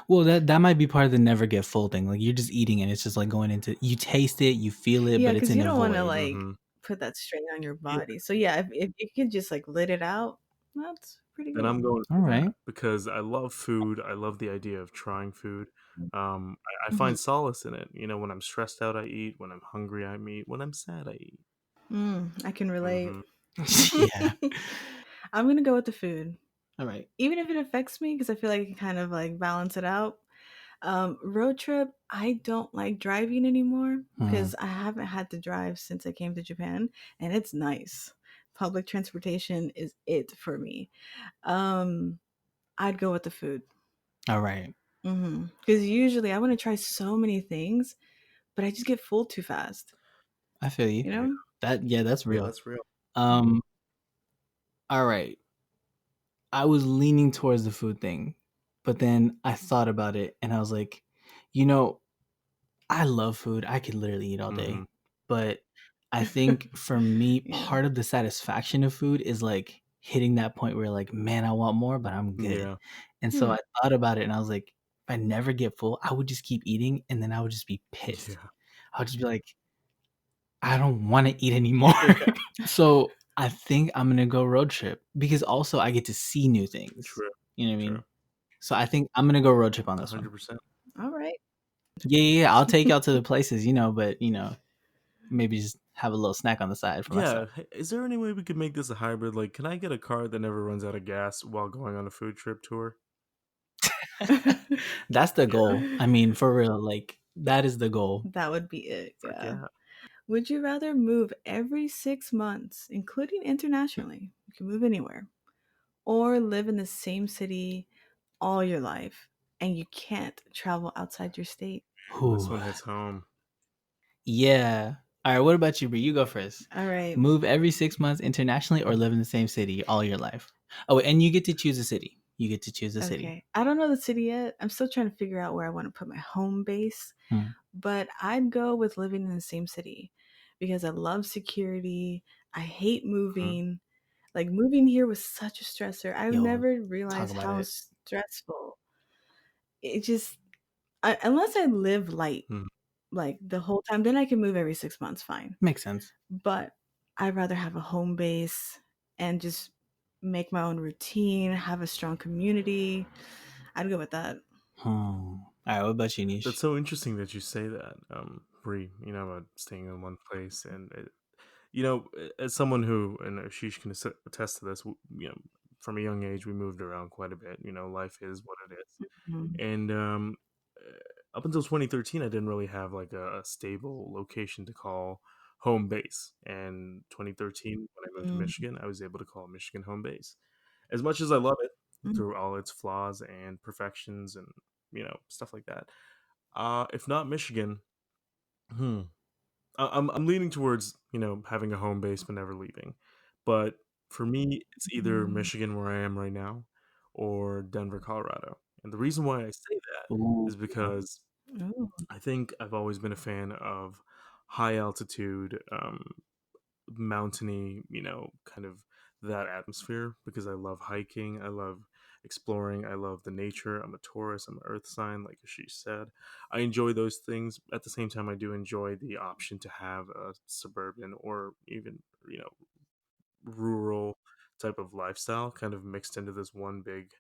Well, that might be part of the never get full thing. Like you're just eating and it's just like going into, you taste it, you feel it, Yeah, but it's because in you a don't want to void. like Hmm. put that strain on your Yeah, body. So yeah, if you could just like let it out, that's pretty then good. I'm going All for that right. because I love food. I love the idea of trying food. I Mhm. find solace in it. You know, when I'm stressed out, I eat. When I'm hungry, I eat. When I'm sad, I eat. I can relate. Hmm. Yeah. I'm gonna go with the food, All right. even if it affects me, because I feel like it can kind of like balance it out. Road trip, I don't like driving anymore Hmm. because I haven't had to drive since I came to Japan, and it's nice. Public transportation is it for me. Um, I'd go with the food. All right. Because usually I want to try so many things, but I just get full too fast. I feel you. You Yeah, know? Yeah, that's yeah, real. that's real. Um, all right. I was leaning towards the food thing, but then I thought about it and I was like, you know, I love food. I could literally eat all Hmm. day. But I think for me, Yeah. part of the satisfaction of food is like hitting that point where like, man, I want more, but I'm good. Yeah, And so Hmm. I thought about it and I was like, if I never get full, I would just keep eating and then I would just be pissed. yeah, I would just be like, I don't want to eat anymore. yeah. So I think I'm gonna go road trip because also I get to see new things. True, You know what I true. mean? So I think I'm gonna go road trip on this one. 100%. All right. Yeah. I'll take y'all to the places, but maybe just have a little snack on the side for myself. Yeah, is there any way we could make this a hybrid? Like, can I get a car that never runs out of gas while going on a food trip tour? That's the Yeah, goal. I mean, for real, like that is the goal. That would be it. fuck Yeah. yeah. Would you rather move every 6 months, including internationally? You can move anywhere, or live in the same city all your life and you can't travel outside your state? This Ooh. one hits home. Yeah. All right. What about you, Brie? You go first. All right. Move every 6 months internationally or live in the same city all your life. Oh, and you get to choose a city. You get to choose a city. Okay. I don't know the city yet. I'm still trying to figure out where I want to put my home base, Hmm. but I'd go with living in the same city because I love security. I hate Mhm. moving. Like moving here was such a stressor. I've Yo, never talk realized about how it. stressful it just unless I live light Mhm. like the whole time, then I can move every 6 months, fine. Makes sense. But I'd rather have a home base and just make my own routine, have a strong community. I'd go with that. All right. What about you, That's Nish? so interesting that you say that, Bree. About staying in one place, and as someone who and Ashish can attest to this. From a young age, we moved around quite a bit. Life is what it is, Mhm. and up until 2013, I didn't really have like a stable location to call home base. And 2013, when I moved to Mm. Michigan, I was able to call Michigan home base. As much as I love it, Mm. through all its flaws and perfections and stuff like that. If not Michigan, hmm, I'm leaning towards having a home base but never leaving. But for me, it's either Mm. Michigan where I am right now, or Denver, Colorado. And the reason why I say that Ooh. is because Ooh. I think I've always been a fan of high altitude, mountainy, kind of that atmosphere because I love hiking. I love exploring. I love the nature. I'm a Taurus. I'm an earth sign, like she said. I enjoy those things. At the same time, I do enjoy the option to have a suburban or even, rural type of lifestyle kind of mixed into this one big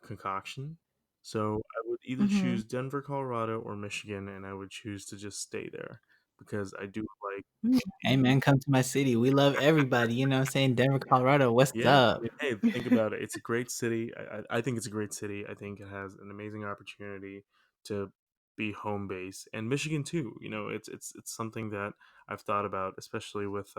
concoction. So I would either Mhm. choose Denver, Colorado, or Michigan, and I would choose to just stay there because I do like. Mm. Hey, man, come to my city. We love everybody. You know what I'm saying? Denver, Colorado. What's Yeah, I up? mean, hey, think about it. It's a great city. I think it's a great city. I think it has an amazing opportunity to be home base, and Michigan too. It's something that I've thought about, especially with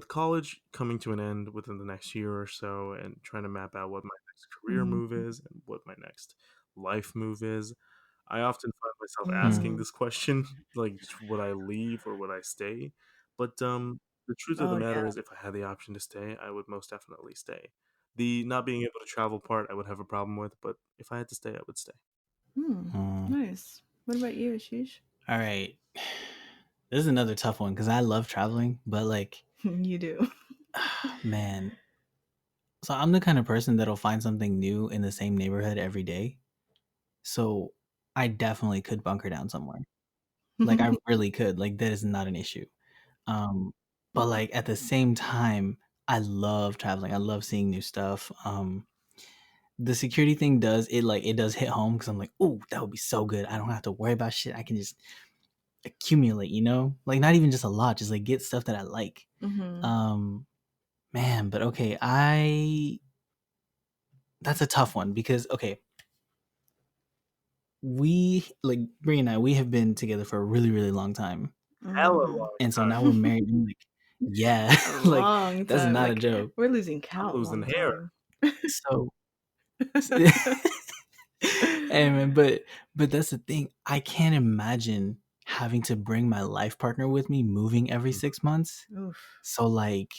college coming to an end within the next year or so, and trying to map out what my next career Mm. move is and what my next life move is. I often find myself asking Hmm. Mm. this question, like, would I leave or would I stay? But the truth of the Oh yeah. matter is, if I had the option to stay, I would most definitely stay. The not being able to travel part, I would have a problem with, but if I had to stay, I would stay. Hmm. Nice. What about you, Ashish? All right. This is another tough one because I love traveling, but like, You do. man. So I'm the kind of person that'll find something new in the same neighborhood every day. So I definitely could bunker down somewhere. Like I really could. Like that is not an issue. Um, but like at the same time, I love traveling. I love seeing new stuff. The security thing does it like it does hit home because I'm like, oh, that would be so good. I don't have to worry about shit. I can just accumulate, you know? Like not even just a lot, just like get stuff that I like. Mm-hmm. Um, man, but okay, I that's a tough one because okay, we like Brie and I, we have been together for a really, really long time. Hella Mm-hmm. long And so time. now we're married. And like, yeah, A like long that's time. not a Like joke. we're losing I'm count. losing Long hair. time. So, and man, but that's the thing. I can't imagine having to bring my life partner with me, moving every 6 months. Oof. So like,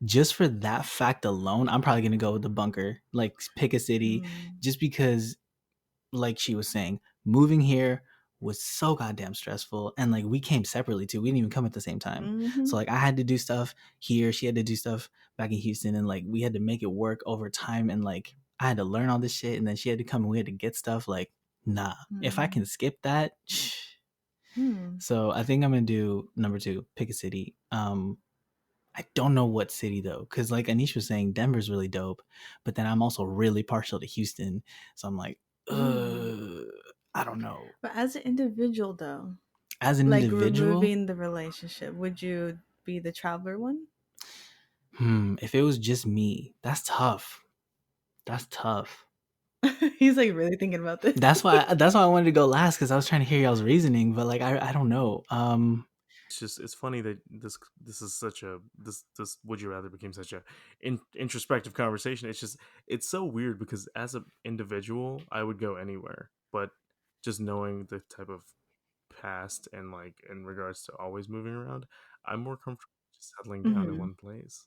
just for that fact alone, I'm probably gonna go with the bunker. Like, pick a city, just because like she was saying, moving here was so goddamn stressful. And like we came separately too. We didn't even come at the same time. Mm-hmm. So like I had to do stuff here. She had to do stuff back in Houston. And like we had to make it work over time. And like I had to learn all this shit. And then she had to come and we had to get stuff. Like, nah. If I can skip that. So I think I'm gonna do number 2, pick a city. I don't know what city though, because like Aneesh was saying, Denver's really dope, but then I'm also really partial to Houston, so I'm like, I don't know. But as an individual, though, As an like individual, removing the relationship, would you be the traveler one? if it was just me, that's tough. That's tough. He's like really thinking about this. That's why I wanted to go last because I was trying to hear y'all's reasoning, but like I don't know. It's funny that this is such a this would you rather became such a introspective conversation. It's so weird because as an individual I would go anywhere, but just knowing the type of past and like in regards to always moving around, I'm more comfortable just settling down in one place.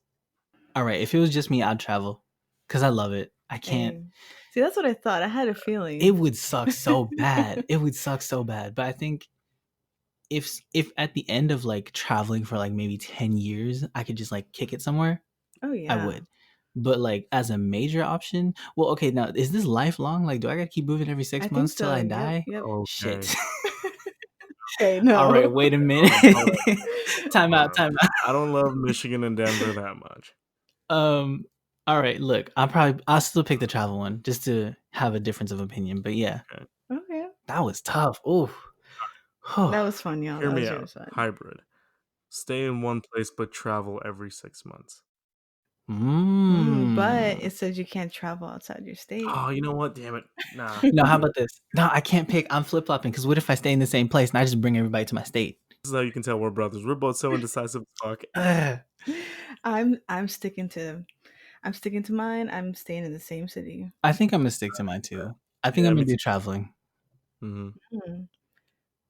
All right, if it was just me, I'd travel because I love it. I can't. Hey. See, that's what I thought. I had a feeling. It would suck so bad. It would suck so bad. But I think if at the end of like traveling for like maybe 10 years, I could just like kick it somewhere, Oh I yeah. would. But like as a major option, well, okay, now is this lifelong? Like, do I gotta keep moving every I 6 think months till so. I Yep. die? Yep. Okay. Shit. Okay, no. All right, wait a minute. Time out. I don't love Michigan and Denver that much. All right, look, I'll still pick the travel one just to have a difference of opinion. But yeah, Okay. that was tough. Ooh. That was fun, y'all. Hear That me was out. really fun. Hybrid. Stay in one place but travel every 6 months. But it says you can't travel outside your state. Oh, you know what? Damn it. Nah. No, how about this? No, I can't pick. I'm flip flopping because what if I stay in the same place and I just bring everybody to my state? This is how you can tell we're brothers. We're both so indecisive as fuck. I'm sticking to mine. I'm staying in the same city. I think I'm gonna stick to mine too. I think I'm gonna do traveling.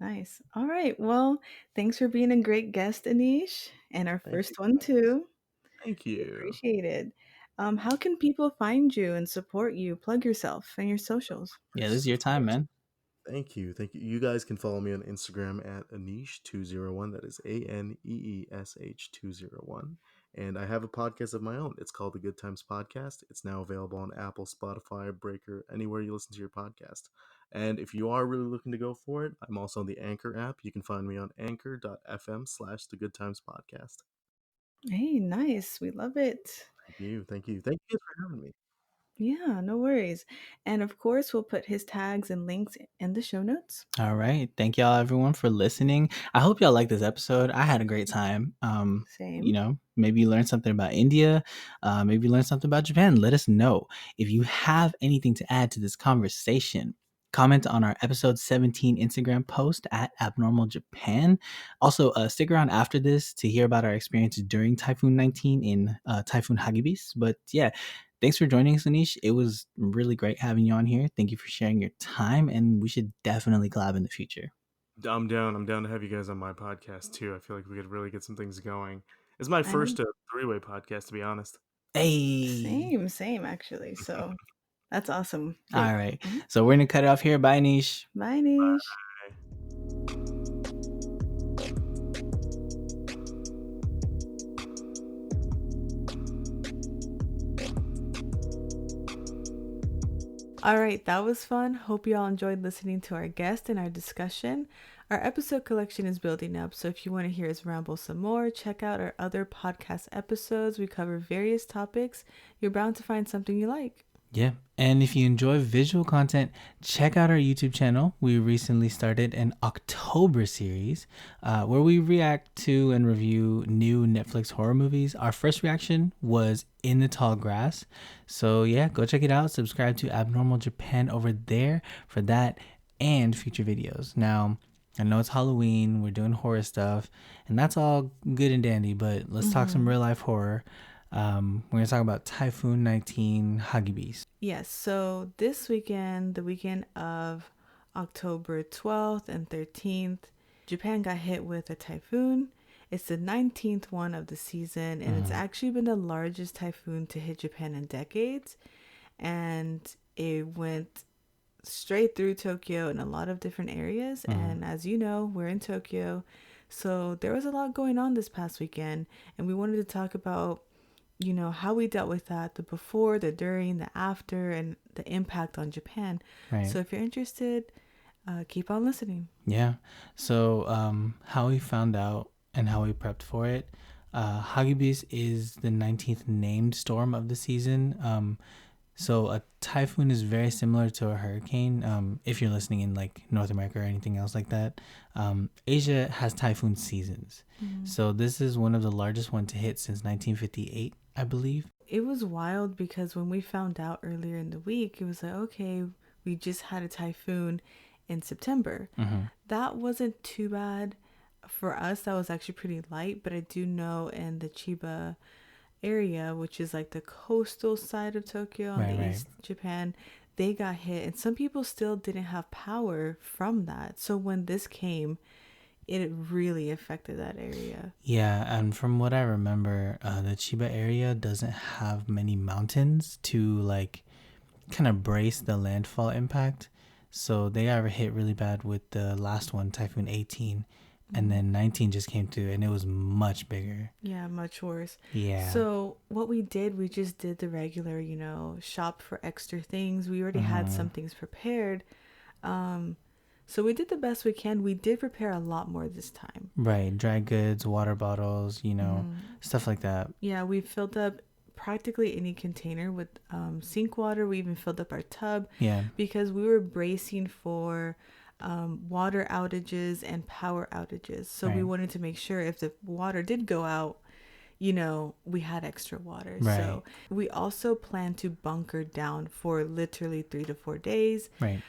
Nice. All right. Well, thanks for being a great guest, Aneesh, and our first one too. Thank you. Appreciate it. How can people find you and support you? Plug yourself and your socials. Yeah, this is your time, man. Thank you. You guys can follow me on Instagram at Aneesh201. That is ANEESH201. And I have a podcast of my own. It's called the Good Times Podcast. It's now available on Apple, Spotify, Breaker, anywhere you listen to your podcast. And if you are really looking to go for it, I'm also on the Anchor app. You can find me on anchor.fm/the Good Times Podcast. Hey, nice. We love it. Thank you. Thank you for having me. Yeah, no worries. And of course, we'll put his tags and links in the show notes. All right. Thank y'all everyone for listening. I hope y'all like this episode. I had a great time. Same. You know, maybe you learned something about India. Maybe you learned something about Japan. Let us know. If you have anything to add to this conversation, comment on our episode 17 Instagram post at Abnormal Japan. Also, stick around after this to hear about our experience during Typhoon 19 in Typhoon Hagibis. But yeah, thanks for joining us, Aneesh. It was really great having you on here. Thank you for sharing your time, and we should definitely collab in the future. I'm down. I'm down to have you guys on my podcast too. I feel like we could really get some things going. It's my first three-way podcast, to be honest. Hey. Same actually. So That's awesome. All Great. right. So we're going to cut it off here. Bye, Nish. Bye, Nish. All right, that was fun. Hope you all enjoyed listening to our guest and our discussion. Our episode collection is building up, so if you want to hear us ramble some more, check out our other podcast episodes. We cover various topics. You're bound to find something you like. Yeah. And if you enjoy visual content, check out our YouTube channel. We recently started an October series where we react to and review new Netflix horror movies. Our first reaction was In the Tall Grass. So yeah, go check it out. Subscribe to Abnormal Japan over there for that and future videos. Now, I know it's Halloween. We're doing horror stuff. And that's all good and dandy. But let's talk some real life horror. We're going to talk about Typhoon 19 Hagibis. Yes, so this weekend, the weekend of October 12th and 13th, Japan got hit with a typhoon. It's the 19th one of the season, and it's actually been the largest typhoon to hit Japan in decades. And it went straight through Tokyo in a lot of different areas. And as you know, we're in Tokyo. So there was a lot going on this past weekend, and we wanted to talk about how we dealt with that, the before, the during, the after, and the impact on Japan. Right. So if you're interested, keep on listening. Yeah. So how we found out and how we prepped for it. Hagibis is the 19th named storm of the season. So a typhoon is very similar to a hurricane. If you're listening in like North America or anything else like that, Asia has typhoon seasons. So this is one of the largest one to hit since 1958, I believe. It was wild because when we found out earlier in the week, it was like, okay, we just had a typhoon in September. That wasn't too bad for us. That was actually pretty light, but I do know in the Chiba area, which is like the coastal side of Tokyo on the East Japan, they got hit, and some people still didn't have power from that. So when this came, it really affected that area. Yeah, and from what I remember, the Chiba area doesn't have many mountains to like kind of brace the landfall impact. So they got hit really bad with the last one, Typhoon 18. And then 19 just came through, and it was much bigger. Yeah, much worse. Yeah. So what we just did the regular, shop for extra things. We already had some things prepared. So we did the best we can. We did prepare a lot more this time. Right. Dry goods, water bottles, stuff like that. Yeah, we filled up practically any container with sink water. We even filled up our tub. Yeah. Because we were bracing for water outages and power outages. So we wanted to make sure if the water did go out, we had extra water. Right. So we also planned to bunker down for literally 3 to 4 days. Right.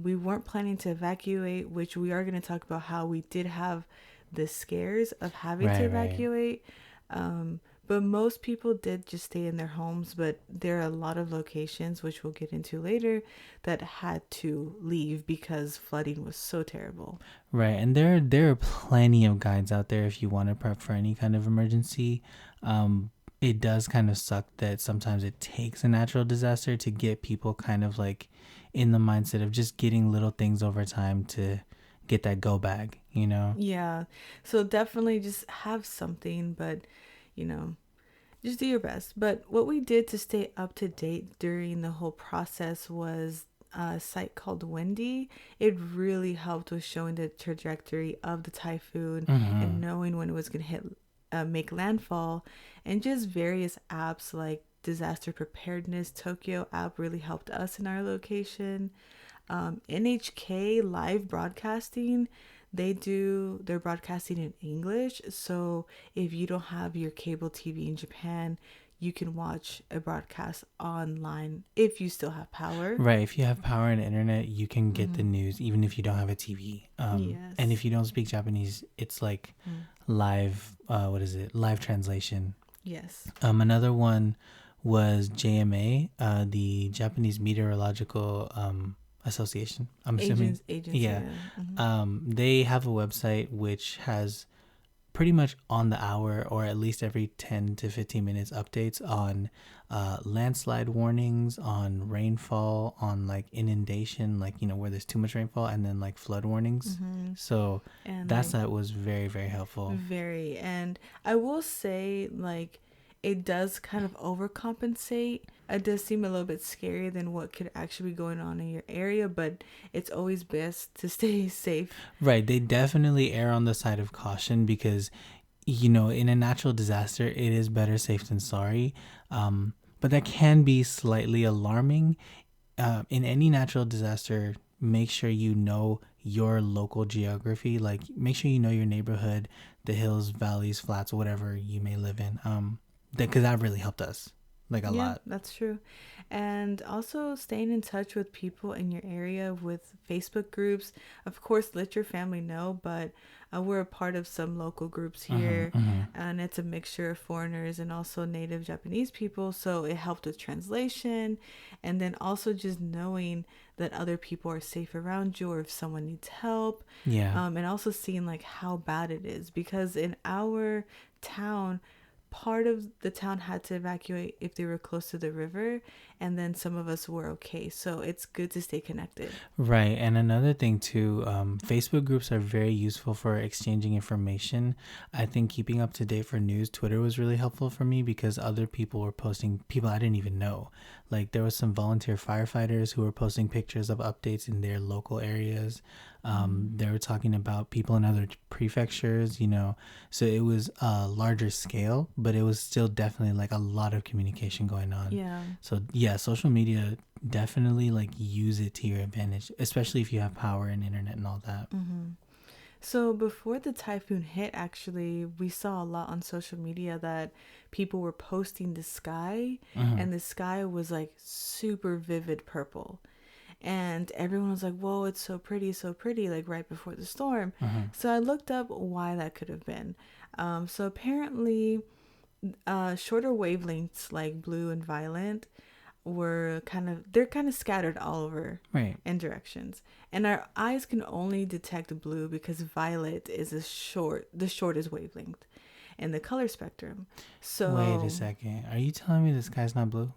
We weren't planning to evacuate, which we are going to talk about how we did have the scares of having to evacuate. But most people did just stay in their homes. But there are a lot of locations, which we'll get into later, that had to leave because flooding was so terrible. Right. And there are plenty of guides out there if you want to prep for any kind of emergency. It does kind of suck that sometimes it takes a natural disaster to get people kind of like in the mindset of just getting little things over time to get that go bag, Yeah. So definitely just have something, but just do your best. But what we did to stay up to date during the whole process was a site called Wendy. It really helped with showing the trajectory of the typhoon and knowing when it was going to hit, make landfall, and just various apps like Disaster Preparedness Tokyo app really helped us in our location. NHK live broadcasting, they're broadcasting in English. So if you don't have your cable TV in Japan, you can watch a broadcast online if you still have power. Right. If you have power and internet, you can get the news even if you don't have a TV. Yes. And if you don't speak Japanese, it's like live, live translation. Yes. Another one was JMA, the Japanese Meteorological Association. I'm assuming. Agency. Yeah. They have a website which has pretty much on the hour or at least every 10 to 15 minutes updates on landslide warnings, on rainfall, on like inundation, like, you know, where there's too much rainfall, and then like flood warnings. So And that like site was very, very helpful. very, and I will say, like, it does kind of overcompensate. It does seem a little bit scarier than what could actually be going on in your area, but it's always best to stay safe. Right. They definitely err on the side of caution because, you know, in a natural disaster, it is better safe than sorry. But that can be slightly alarming. In any natural disaster, make sure you know your local geography. Like, make sure you know your neighborhood, the hills, valleys, flats, whatever you may live in. Because that really helped us, like, a lot. That's true. And also staying in touch with people in your area with Facebook groups. Of course, let your family know, but we're a part of some local groups here, and it's a mixture of foreigners and also native Japanese people. So it helped with translation, and then also just knowing that other people are safe around you or if someone needs help. Yeah. And also seeing like how bad it is, because in our town, part of the town had to evacuate if they were close to the river, and then some of us were okay. So it's good to stay connected. Right. And another thing too, Facebook groups are very useful for exchanging information. I think keeping up to date for news, Twitter was really helpful for me because other people were posting, people I didn't even know. Like, there was some volunteer firefighters who were posting pictures of updates in their local areas. They were talking about people in other prefectures, you know, so it was a larger scale, but it was still definitely like a lot of communication going on. Yeah. So yeah, social media, definitely like use it to your advantage, especially if you have power and internet and all that. So before the typhoon hit, actually, we saw a lot on social media that people were posting the sky, and the sky was like super vivid purple. And everyone was like, whoa, it's so pretty, like right before the storm. So I looked up why that could have been. So apparently, shorter wavelengths like blue and violet they're kind of scattered all over Right. in directions, and our eyes can only detect blue because violet is the shortest wavelength in the color spectrum. So Wait a second. Are you telling me the sky's not blue?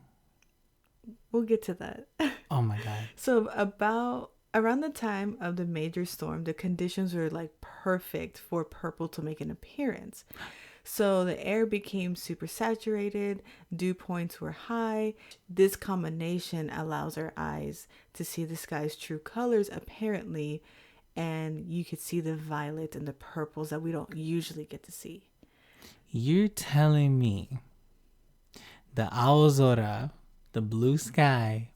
we'll get to that. Oh my God. So around the time of the major storm, the conditions were like perfect for purple to make an appearance. So the air became super saturated, dew points were high. This combination allows our eyes to see the sky's true colors, apparently, and you could see the violet and the purples that we don't usually get to see. You're telling me the Aozora, the blue sky,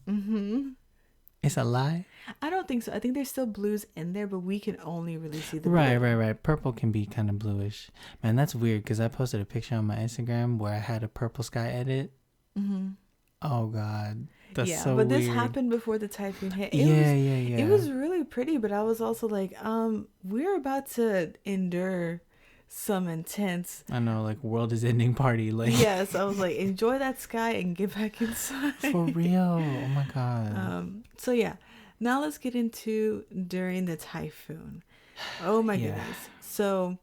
it's a lie? I don't think so. I think there's still blues in there, but we can only really see the Right, blue. right. Purple can be kind of bluish. Man, that's weird because I posted a picture on my Instagram where I had a purple sky edit. Oh God, that's so but weird. this happened before the typhoon hit. Yeah. It was really pretty, but I was also like, we're about to endure some intense. I know, like, world is ending party. Like, Yes, I was like, enjoy that sky and get back inside. for real. Oh my God. So yeah, now let's get into during the typhoon. Oh my goodness. So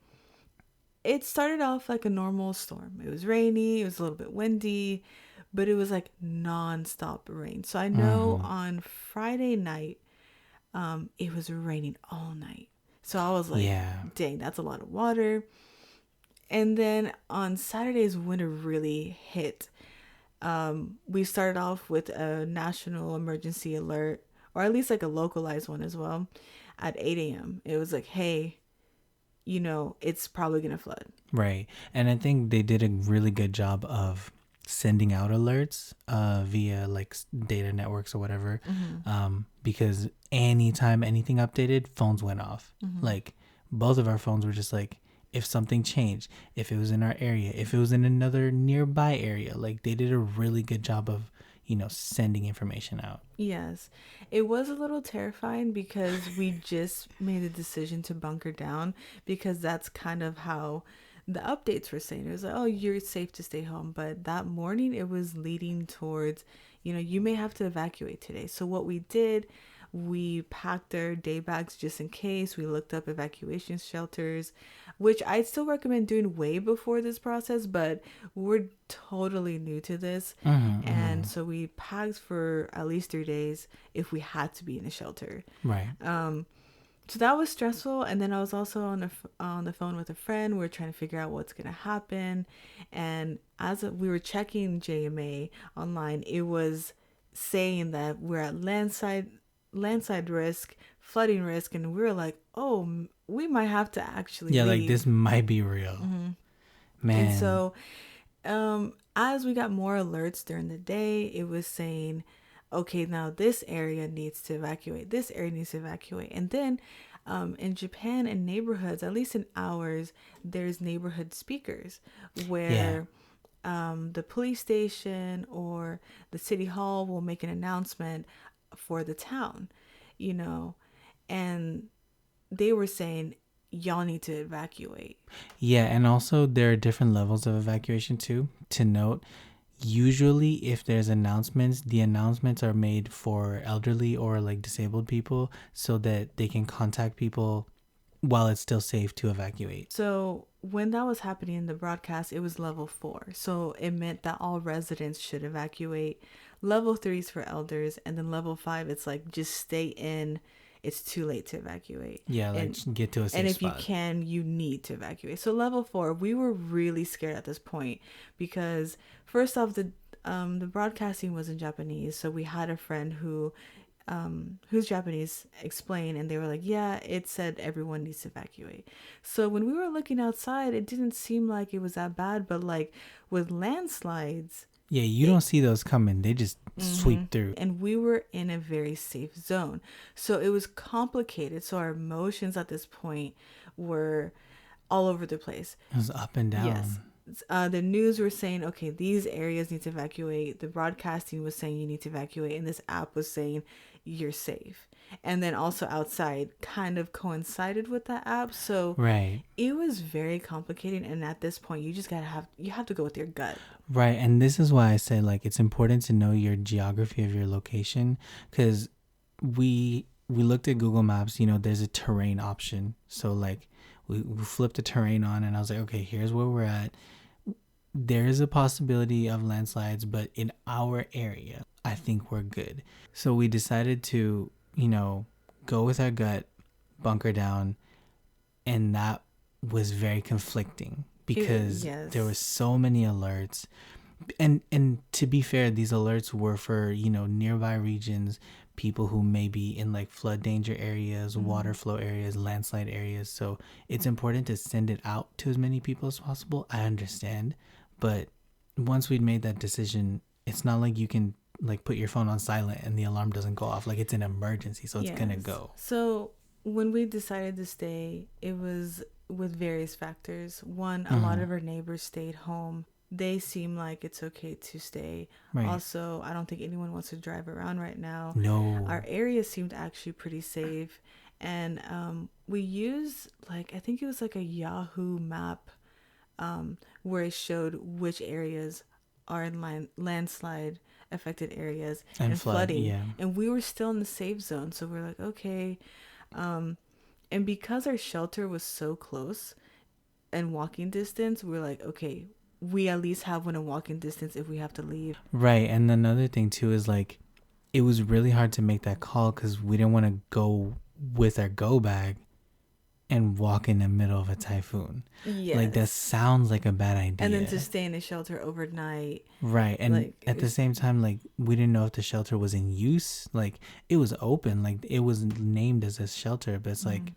it started off like a normal storm. It was rainy, it was a little bit windy, but it was like non-stop rain. So I know on Friday night, it was raining all night. So I was like, dang, that's a lot of water. And then on Saturdays, when it really hit, we started off with a national emergency alert, or at least like a localized one as well, at 8 a.m. It was like, hey, you know, it's probably going to flood. Right. And I think they did a really good job of sending out alerts via like data networks or whatever, because anytime anything updated, phones went off. Like, both of our phones were just like, if something changed, if it was in our area, if it was in another nearby area, like, they did a really good job of, you know, sending information out. Yes, it was a little terrifying because we just made a decision to bunker down, because that's kind of how the updates were saying. It was like, oh, you're safe to stay home. But that morning it was leading towards, you know, you may have to evacuate today. So what we did We packed our day bags just in case. We looked up evacuation shelters, which I'd still recommend doing way before this process, but we're totally new to this. And so we packed for at least 3 days if we had to be in a shelter. Right. So that was stressful. And then I was also on the phone with a friend. We were trying to figure out what's going to happen. And we were checking JMA online, it was saying that we're at landslide risk, flooding risk. And we were like, oh, we might have to actually leave. Like this might be real. Man. And so as we got more alerts during the day, it was saying, okay, now this area needs to evacuate. This area needs to evacuate. And then in Japan, in neighborhoods, at least in ours, there's neighborhood speakers where the police station or the city hall will make an announcement for the town, and they were saying, y'all need to evacuate. Yeah, and also there are different levels of evacuation too. To note, usually if there's announcements, the announcements are made for elderly or like disabled people so that they can contact people while it's still safe to evacuate. So when that was happening in the broadcast, it was level 4. So it meant that all residents should evacuate. Level 3 is for elders, and then level 5, it's like just stay in. It's too late to evacuate. Yeah, like get to a safe spot. And if you can, you need to evacuate. So level 4, we were really scared at this point because first off, the broadcasting was in Japanese. So we had a friend who's Japanese explain, and they were like, yeah, it said everyone needs to evacuate. So when we were looking outside, it didn't seem like it was that bad, but like with landslides, you don't see those coming. They just sweep through. And we were in a very safe zone. So it was complicated. So our emotions at this point were all over the place. It was up and down. Yes. The news were saying, okay, these areas need to evacuate. The broadcasting was saying you need to evacuate. And this app was saying you're safe. And then also outside kind of coincided with that app. So it was very complicated. And at this point, you just you have to go with your gut. Right. And this is why I said, like, it's important to know your geography of your location, because we looked at Google Maps, there's a terrain option. So like we flipped the terrain on and I was like, okay, here's where we're at. There is a possibility of landslides, but in our area, I think we're good. So we decided to, go with our gut, bunker down. And that was very conflicting because there were so many alerts. And to be fair, these alerts were for, nearby regions, people who may be in like flood danger areas, water flow areas, landslide areas. So it's important to send it out to as many people as possible. I understand. But once we'd made that decision, it's not like you can like put your phone on silent and the alarm doesn't go off. Like it's an emergency, so it's gonna go. So when we decided to stay, it was with various factors. One, a lot of our neighbors stayed home. They seem like it's okay to stay. Right. Also, I don't think anyone wants to drive around right now. No. Our area seemed actually pretty safe. And we used I think it was like a Yahoo map where it showed which areas are in landslide affected areas and flooding. Yeah. And we were still in the safe zone. So we're like, okay. And because our shelter was so close and walking distance, we're like, okay, we at least have one in walking distance if we have to leave. Right. And another thing too is like, it was really hard to make that call because we didn't want to go with our go bag and walk in the middle of a typhoon. Yes. Like that sounds like a bad idea. And then to stay in a shelter overnight. Right. And at the same time, like we didn't know if the shelter was in use. Like it was open, like it was named as a shelter, but it's like,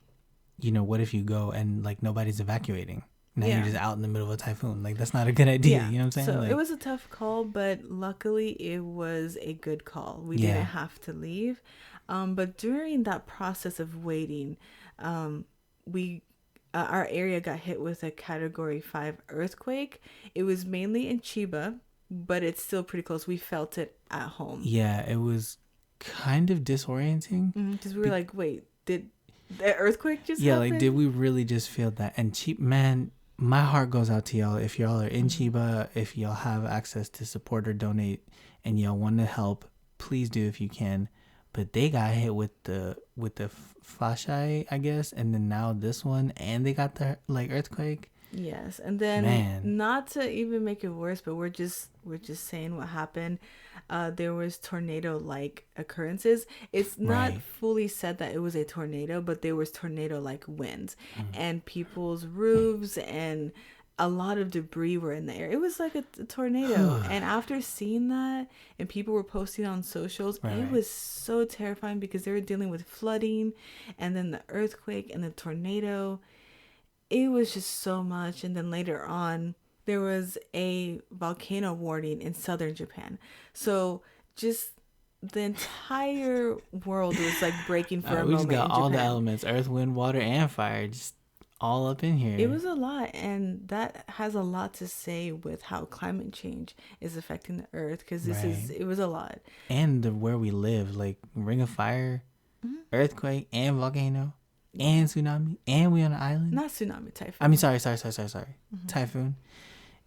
what if you go and like nobody's evacuating? Now you're just out in the middle of a typhoon. Like that's not a good idea. You know what I'm saying? So it was a tough call, but luckily it was a good call. We didn't have to leave. But during that process of waiting, our area got hit with a Category 5 earthquake. It was mainly in Chiba, but it's still pretty close. We felt it at home. Yeah, it was kind of disorienting. Because we were like, wait, did the earthquake just happen? Like, did we really just feel that? And man, my heart goes out to y'all. If y'all are in Chiba, if y'all have access to support or donate and y'all want to help, please do if you can. but they got hit with the Fashai, I guess, and then now this one, and they got the like earthquake. Yes, and then Man. not to even make it worse, but we're just saying what happened. There was tornado-like occurrences. It's not Right. fully said that it was a tornado, but there was tornado-like winds, Mm. and people's roofs and a lot of debris were in the air. It was like a tornado. And after seeing that, and people were posting on socials, Right, it right. was so terrifying because they were dealing with flooding, and then the earthquake and the tornado. It was just so much. And then later on, there was a volcano warning in southern Japan. So just the entire world was like breaking for a We just moment got in all the Japan. elements: earth, wind, water, and fire, just all up in here. It was a lot, and that has a lot to say with how climate change is affecting the earth, because Right. it was a lot. And where we live, like Ring of Fire, earthquake, and volcano, and tsunami, and we on an island. Not tsunami, typhoon. I mean, sorry. Typhoon.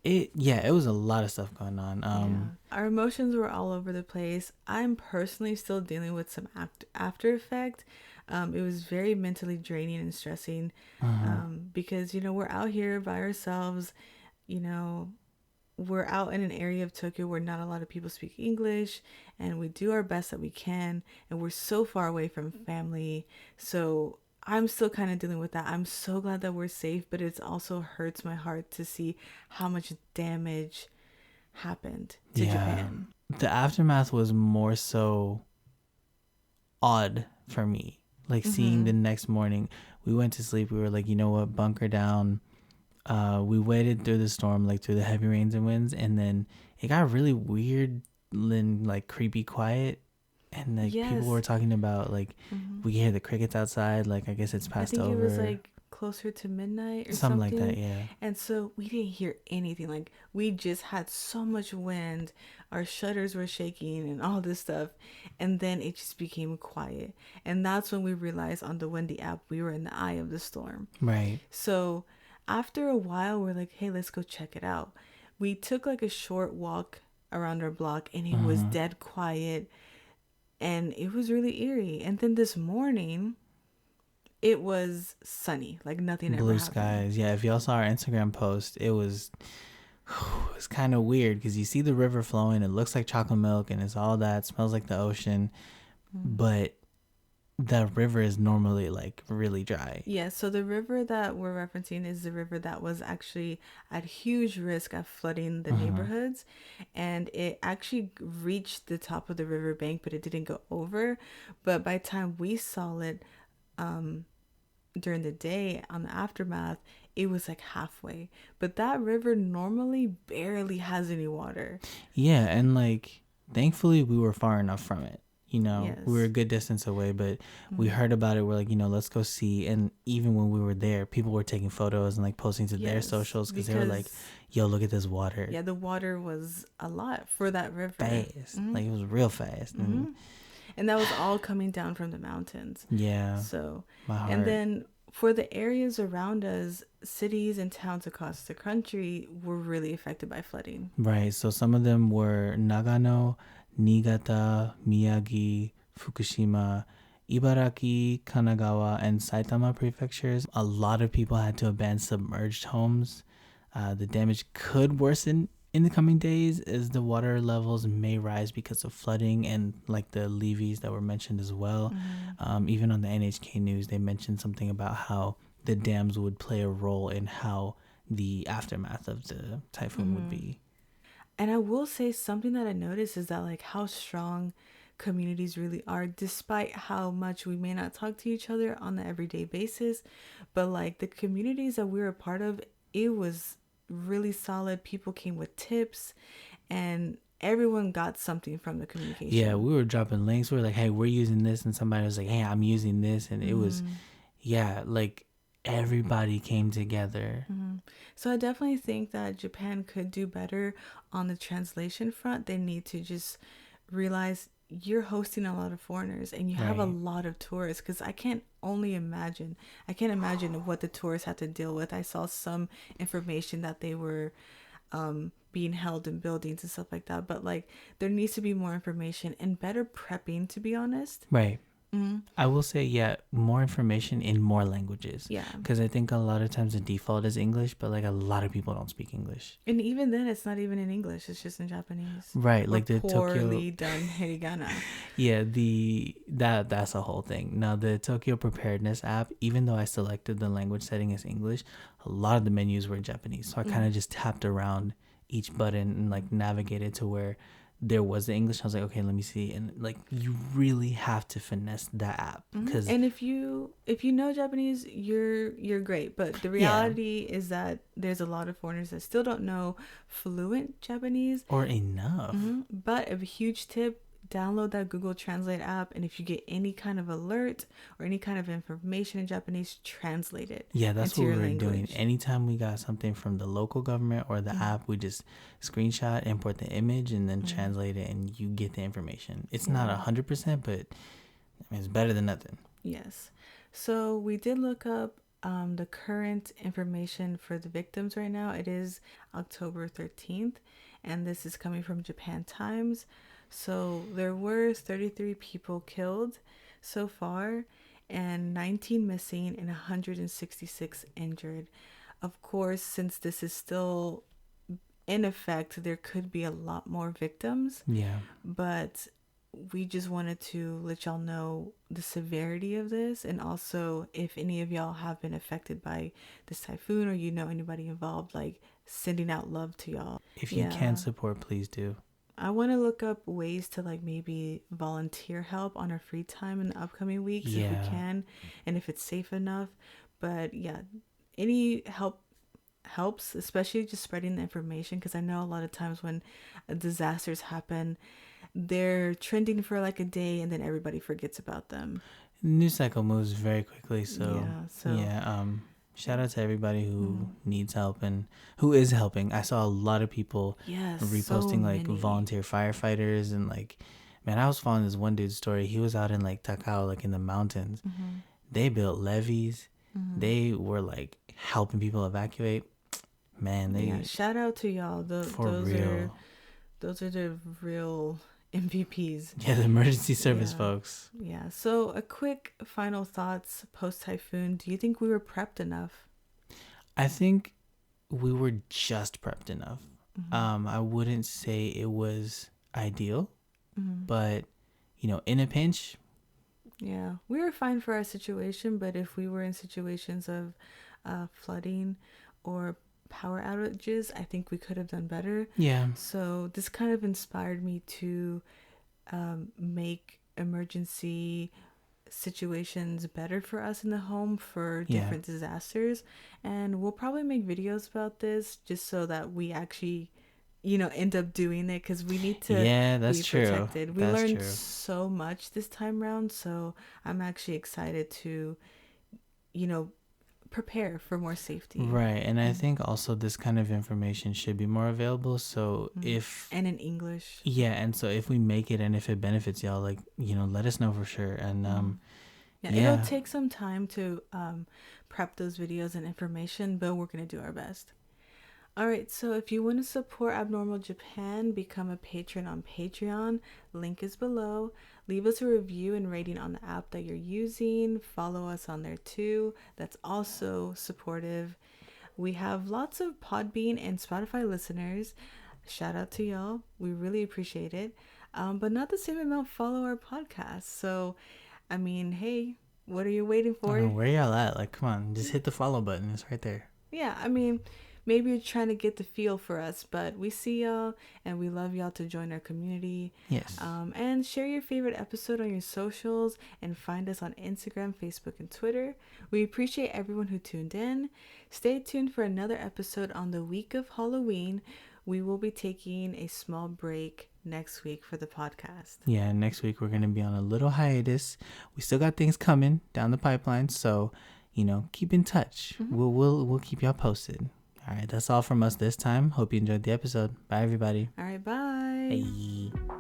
It was a lot of stuff going on. Yeah. Our emotions were all over the place. I'm personally still dealing with some after effect. It was very mentally draining and stressing, because we're out here by ourselves. We're out in an area of Tokyo where not a lot of people speak English, and we do our best that we can, and we're so far away from family. So I'm still kind of dealing with that. I'm so glad that we're safe, but it also hurts my heart to see how much damage happened to Japan. The aftermath was more so odd for me. Like seeing the next morning, we went to sleep. We were like, you know what, bunker down. We waited through the storm, like through the heavy rains and winds, and then it got really weird and like creepy quiet. And like people were talking about like we hear the crickets outside. Like I guess it's passed over. I think it was like closer to midnight or something like that. Yeah. And so we didn't hear anything. Like we just had so much wind, our shutters were shaking and all this stuff, and then it just became quiet. And that's when we realized on the windy app we were in the eye of the storm. Right. So after a while we're like, hey, let's go check it out. We took like a short walk around our block, and it was dead quiet, and it was really eerie. And then this morning it was sunny, like nothing ever happened. Blue skies. Yeah, if y'all saw our Instagram post, it was kind of weird because you see the river flowing. It looks like chocolate milk, and it's all that. It smells like the ocean, but the river is normally like really dry. Yeah, so the river that we're referencing is the river that was actually at huge risk of flooding the neighborhoods, and it actually reached the top of the riverbank, but it didn't go over. But by the time we saw it, during the day on the aftermath, it was like halfway. But that river normally barely has any water. Yeah, and like thankfully we were far enough from it. Yes. We were a good distance away, but we heard about it. We're like, let's go see. And even when we were there, people were taking photos and like posting to their socials because they were like, yo, look at this water. Yeah, the water was a lot for that river. Fast. Like it was real fast. And that was all coming down from the mountains. Yeah. So, my heart. And then for the areas around us, cities and towns across the country were really affected by flooding. Right. So some of them were Nagano, Niigata, Miyagi, Fukushima, Ibaraki, Kanagawa, and Saitama prefectures. A lot of people had to abandon submerged homes. The damage could worsen in the coming days as the water levels may rise because of flooding and like the levees that were mentioned as well. Even on the NHK news, they mentioned something about how the dams would play a role in how the aftermath of the typhoon would be. And I will say something that I noticed is that like how strong communities really are, despite how much we may not talk to each other on the everyday basis. But like the communities that we were a part of, it was really solid. People came with tips, and everyone got something from the communication. Yeah, we were dropping links. We were like, hey, we're using this, and somebody was like, hey, I'm using this, and it was like everybody came together. So I definitely think that Japan could do better on the translation front. They need to just realize you're hosting a lot of foreigners and you have a lot of tourists, because I can't imagine what the tourists had to deal with. I saw some information that they were being held in buildings and stuff like that. But like there needs to be more information and better prepping, to be honest. Right. Mm-hmm. I will say, yeah, more information in more languages. Yeah. Because I think a lot of times the default is English, but like a lot of people don't speak English. And even then, it's not even in English. It's just in Japanese. Right, or like the poorly Tokyo. done hiragana. Yeah, that's a whole thing. Now the Tokyo Preparedness app, even though I selected the language setting as English, a lot of the menus were in Japanese. So I kind of just tapped around each button and like navigated to where there was the English. I was like, okay, let me see. And like you really have to finesse that app because And if you know Japanese, you're great. But the reality is that there's a lot of foreigners that still don't know fluent Japanese or enough. But a huge tip: download that Google Translate app, and if you get any kind of alert or any kind of information in Japanese, translate it. Yeah, that's what into we your were doing. language. Anytime we got something from the local government or the app, we just screenshot, import the image, and then translate it, and you get the information. It's not 100%, but I mean, it's better than nothing. Yes. So we did look up the current information for the victims right now. It is October 13th, and this is coming from Japan Times. So there were 33 people killed so far, and 19 missing and 166 injured. Of course, since this is still in effect, there could be a lot more victims. Yeah. But we just wanted to let y'all know the severity of this, and also if any of y'all have been affected by this typhoon or you know anybody involved, like sending out love to y'all. If you can support, please do. I want to look up ways to like maybe volunteer help on our free time in the upcoming weeks if we can, and if it's safe enough. But yeah, any help helps, especially just spreading the information, because I know a lot of times when disasters happen, they're trending for like a day and then everybody forgets about them. News cycle moves very quickly, so yeah. Shout out to everybody who needs help and who is helping. I saw a lot of people reposting like volunteer firefighters, and like, man, I was following this one dude's story. He was out in like Takao, like in the mountains. They built levees. They were like helping people evacuate. Man, shout out to y'all. Those are the real MVPs. Yeah, the emergency service folks. Yeah. So a quick final thoughts post typhoon. Do you think we were prepped enough? I think we were just prepped enough. I wouldn't say it was ideal, but you know, in a pinch. Yeah, we were fine for our situation, but if we were in situations of flooding or power outages, I think we could have done better. Yeah. So this kind of inspired me to make emergency situations better for us in the home for different disasters. And we'll probably make videos about this just so that we actually, you know, end up doing it, because we need to be protected. We learned so much this time around, so I'm actually excited to, you know, prepare for more safety. Right. And I think also this kind of information should be more available. So and in English. Yeah. And so if we make it and if it benefits y'all, like, you know, let us know for sure. And it'll take some time to prep those videos and information, but we're going to do our best. All right, so if you want to support Abnormal Japan, become a patron on Patreon. Link is below. Leave us a review and rating on the app that you're using. Follow us on there too. That's also supportive. We have lots of Podbean and Spotify listeners. Shout out to y'all. We really appreciate it. But not the same amount follow our podcast. So, I mean, hey, what are you waiting for? Where y'all at? Like, come on, just hit the follow button. It's right there. Yeah, I mean, maybe you're trying to get the feel for us, but we see y'all and we love y'all to join our community. Yes. And share your favorite episode on your socials and find us on Instagram, Facebook, and Twitter. We appreciate everyone who tuned in. Stay tuned for another episode on the week of Halloween. We will be taking a small break next week for the podcast. Yeah, next week we're going to be on a little hiatus. We still got things coming down the pipeline, so, you know, keep in touch. We'll keep y'all posted. All right, that's all from us this time. Hope you enjoyed the episode. Bye, everybody. All right, bye. Bye.